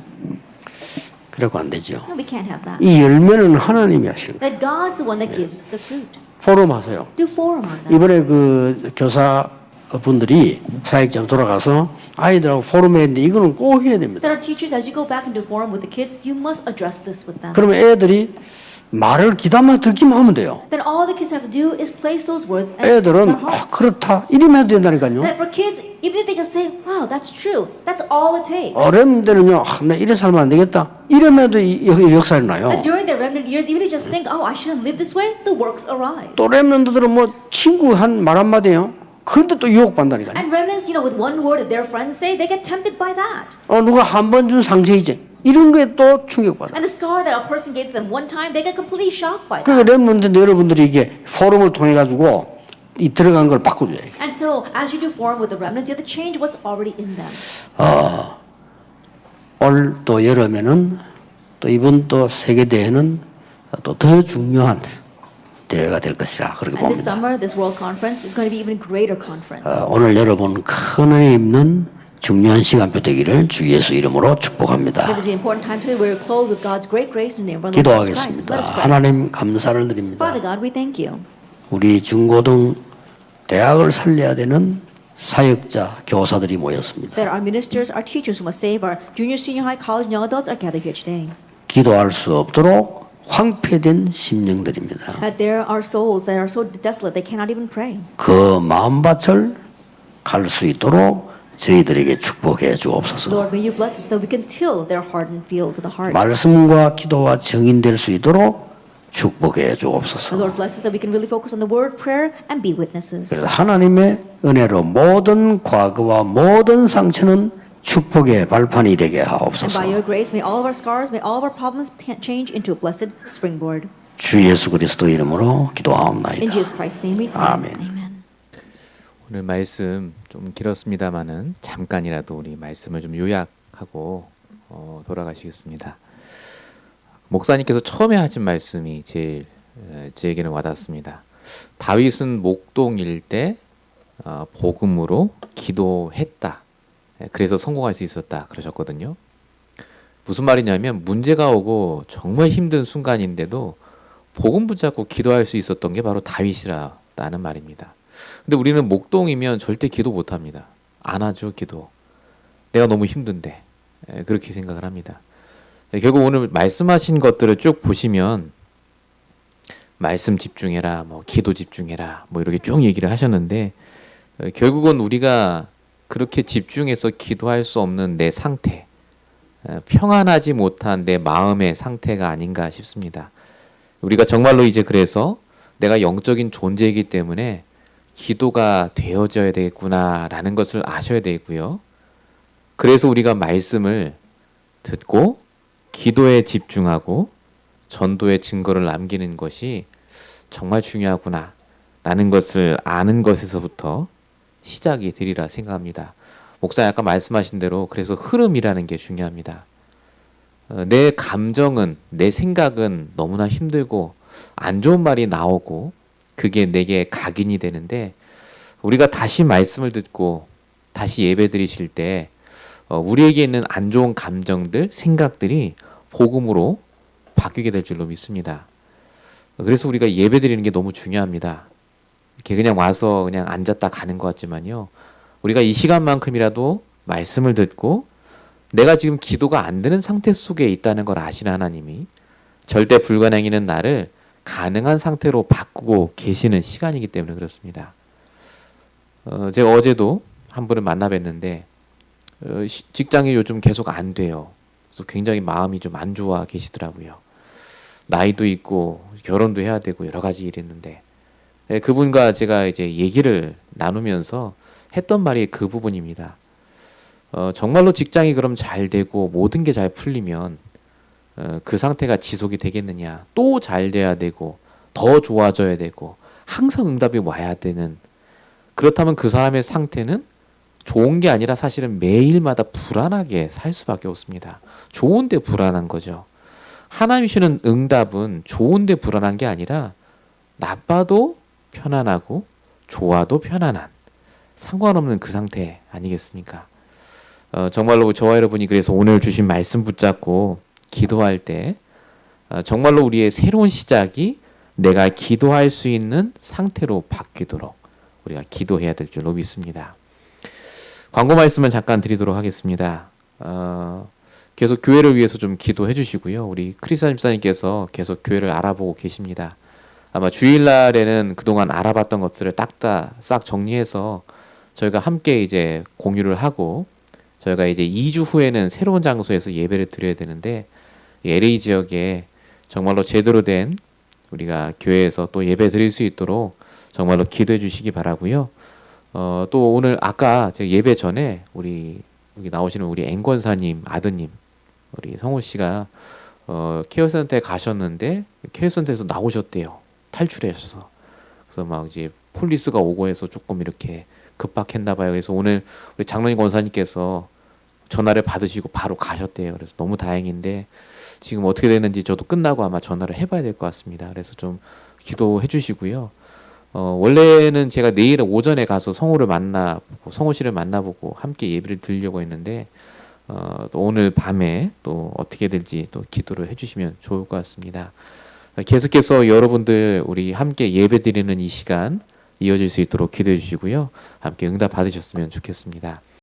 그래고 안 되죠. No, we can't have that. 이 열매는 하나님이 하시는 거예요. That God's the one that gives the fruit. 포럼 하세요. Do forum on that. 이번에 그 교사 분들이 사역장 돌아가서 아이들하고 포럼에 했는데 이거는 꼭 해야 됩니다. That our teachers, as you go back into forum with the kids, you must address this with them. 그러면 애들이 말을 귀담아 듣기만 하면 돼요. Then all the kids have to do is place those words in 애들은 their 아 hearts. 그렇다 이러면 해도 된다니까요. That for kids, even if they just say, "Wow, that's true," that's all it takes. 어른들은요, 나 이래 살면 안 되겠다. 이러면도 이 역사를 나요. And during their remnant years, even if they just think, "Oh, I shouldn't live this way," the works arise. 또 렘넌트들은 뭐 친구 한 말 한마디요. 그런데 또 유혹받는다니까요. And remnants, with one word that their friends say, they get tempted by that. 누가 한 번 준 상처이지. 이런 거에 또 충격받아. And the scar that a person gave to them one time, they get completely shocked by 그 that. 렘넌트 여러분들이 이게 포럼을 통해 가지고 이 들어간 걸 바꿔줘야 돼. And so, as you do forum with the remnants, you have to change what's already in them. 올 또 여름에는 또 이번 또 세계 대회는 또 더 중요한 대회가 될 것이라 그렇게 And this 봅니다. summer, this World Conference is going to be even greater conference. 오늘 여러분 큰 은혜 입는 중요한 시간표 되기를 주 예수 이름으로 축복합니다. May this be an important time today. We're clothed with God's great grace in the name of our Lord Jesus Christ. 기도하겠습니다. Let us pray. 하나님 감사를 드립니다. Father God, we thank you 우리 중고등 대학을 살려야 되는 사역자 교사들이 모였습니다. that our ministers, our teachers who must save our junior, senior high, college, and young adults are gathered here today. 기도할 수 없도록 황폐된 심령들입니다. That there are souls that are so desolate they cannot even pray. 그 마음밭을 갈 수 있도록 저희들에게 축복해 주옵소서. Lord, may you bless us so that we can till their hardened field to the heart. 말씀과 기도와 증인될 수 있도록 축복해 주옵소서. Lord, bless us that we can really focus on the word, prayer, and be witnesses. 그래서 하나님의 은혜로 모든 과거와 모든 상처는 축복의 발판이 되게 And 하옵소서. by your grace, may all of our scars, may all of our problems change into a blessed springboard. 주 예수 그리스도 이름으로 In 기도하옵나이다. Jesus Christ's name we pray. 아멘. Amen. 오늘 말씀 좀 길었습니다만은 잠깐이라도 우리 말씀을 좀 요약하고 돌아가시겠습니다. 목사님께서 처음에 하신 말씀이 제일 저에게는 와닿습니다. 다윗은 목동 일대 복음으로 기도했다. 그래서 성공할 수 있었다 그러셨거든요. 무슨 말이냐면 문제가 오고 정말 힘든 순간인데도 복음 붙잡고 기도할 수 있었던 게 바로 다윗이라는 말입니다. 근데 우리는 목동이면 절대 기도 못합니다. 안 하죠, 기도. 내가 너무 힘든데. 그렇게 생각을 합니다. 결국 오늘 말씀하신 것들을 쭉 보시면 말씀 집중해라, 기도 집중해라, 이렇게 쭉 얘기를 하셨는데 결국은 우리가 그렇게 집중해서 기도할 수 없는 내 상태, 평안하지 못한 내 마음의 상태가 아닌가 싶습니다. 우리가 정말로 이제 그래서 내가 영적인 존재이기 때문에 기도가 되어져야 되겠구나라는 것을 아셔야 되고요. 그래서 우리가 말씀을 듣고 기도에 집중하고 전도의 증거를 남기는 것이 정말 중요하구나라는 것을 아는 것에서부터 시작이 되리라 생각합니다. 목사님 아까 말씀하신 대로 그래서 흐름이라는 게 중요합니다. 내 감정은, 내 생각은 너무나 힘들고 안 좋은 말이 나오고 그게 내게 각인이 되는데 우리가 다시 말씀을 듣고 다시 예배 드리실 때 우리에게 있는 안 좋은 감정들, 생각들이 복음으로 바뀌게 될 줄로 믿습니다. 그래서 우리가 예배 드리는 게 너무 중요합니다. 이렇게 그냥 와서 그냥 앉았다 가는 것 같지만요. 우리가 이 시간만큼이라도 말씀을 듣고 내가 지금 기도가 안 되는 상태 속에 있다는 걸 아시는 하나님이 절대 불가능이는 나를 가능한 상태로 바꾸고 계시는 시간이기 때문에 그렇습니다. 제가 어제도 한 분을 만나 뵀는데 직장이 요즘 계속 안 돼요. 그래서 굉장히 마음이 좀 안 좋아 계시더라고요. 나이도 있고 결혼도 해야 되고 여러 가지 일이 있는데 그분과 제가 이제 얘기를 나누면서 했던 말이 그 부분입니다. 정말로 직장이 그럼 잘 되고 모든 게 잘 풀리면 그 상태가 지속이 되겠느냐? 또 잘 돼야 되고 더 좋아져야 되고 항상 응답이 와야 되는, 그렇다면 그 사람의 상태는 좋은 게 아니라 사실은 매일마다 불안하게 살 수밖에 없습니다. 좋은데 불안한 거죠. 하나님이 주시는 응답은 좋은데 불안한 게 아니라 나빠도 편안하고 좋아도 편안한, 상관없는 그 상태 아니겠습니까? 정말로 저와 여러분이 그래서 오늘 주신 말씀 붙잡고 기도할 때 정말로 우리의 새로운 시작이 내가 기도할 수 있는 상태로 바뀌도록 우리가 기도해야 될 줄로 믿습니다. 광고 말씀을 잠깐 드리도록 하겠습니다. 계속 교회를 위해서 좀 기도해 주시고요. 우리 크리스찬 집사님께서 계속 교회를 알아보고 계십니다. 아마 주일날에는 그동안 알아봤던 것들을 싹 정리해서 저희가 함께 이제 공유를 하고, 저희가 이제 2주 후에는 새로운 장소에서 예배를 드려야 되는데, LA 지역에 정말로 제대로 된 우리가 교회에서 또 예배 드릴 수 있도록 정말로 기도해 주시기 바라고요. 또 오늘 아까 제가 예배 전에 우리 여기 나오시는 우리 앵권사님 아드님 우리 성호 씨가 케어센터에 가셨는데 케어센터에서 나오셨대요. 탈출하셔서. 그래서 막 이제 폴리스가 오고 해서 조금 이렇게 급박했나 봐요. 그래서 오늘 우리 장로님 권사님께서 전화를 받으시고 바로 가셨대요. 그래서 너무 다행인데 지금 어떻게 되는지 저도 끝나고 아마 전화를 해봐야 될 것 같습니다. 그래서 좀 기도해 주시고요. 원래는 제가 내일 오전에 가서 성호를 만나보고 성호 씨를 만나보고 함께 예배를 드리려고 했는데 또 오늘 밤에 또 어떻게 될지 또 기도를 해주시면 좋을 것 같습니다. 계속해서 여러분들 우리 함께 예배 드리는 이 시간 이어질 수 있도록 기도해 주시고요. 함께 응답 받으셨으면 좋겠습니다.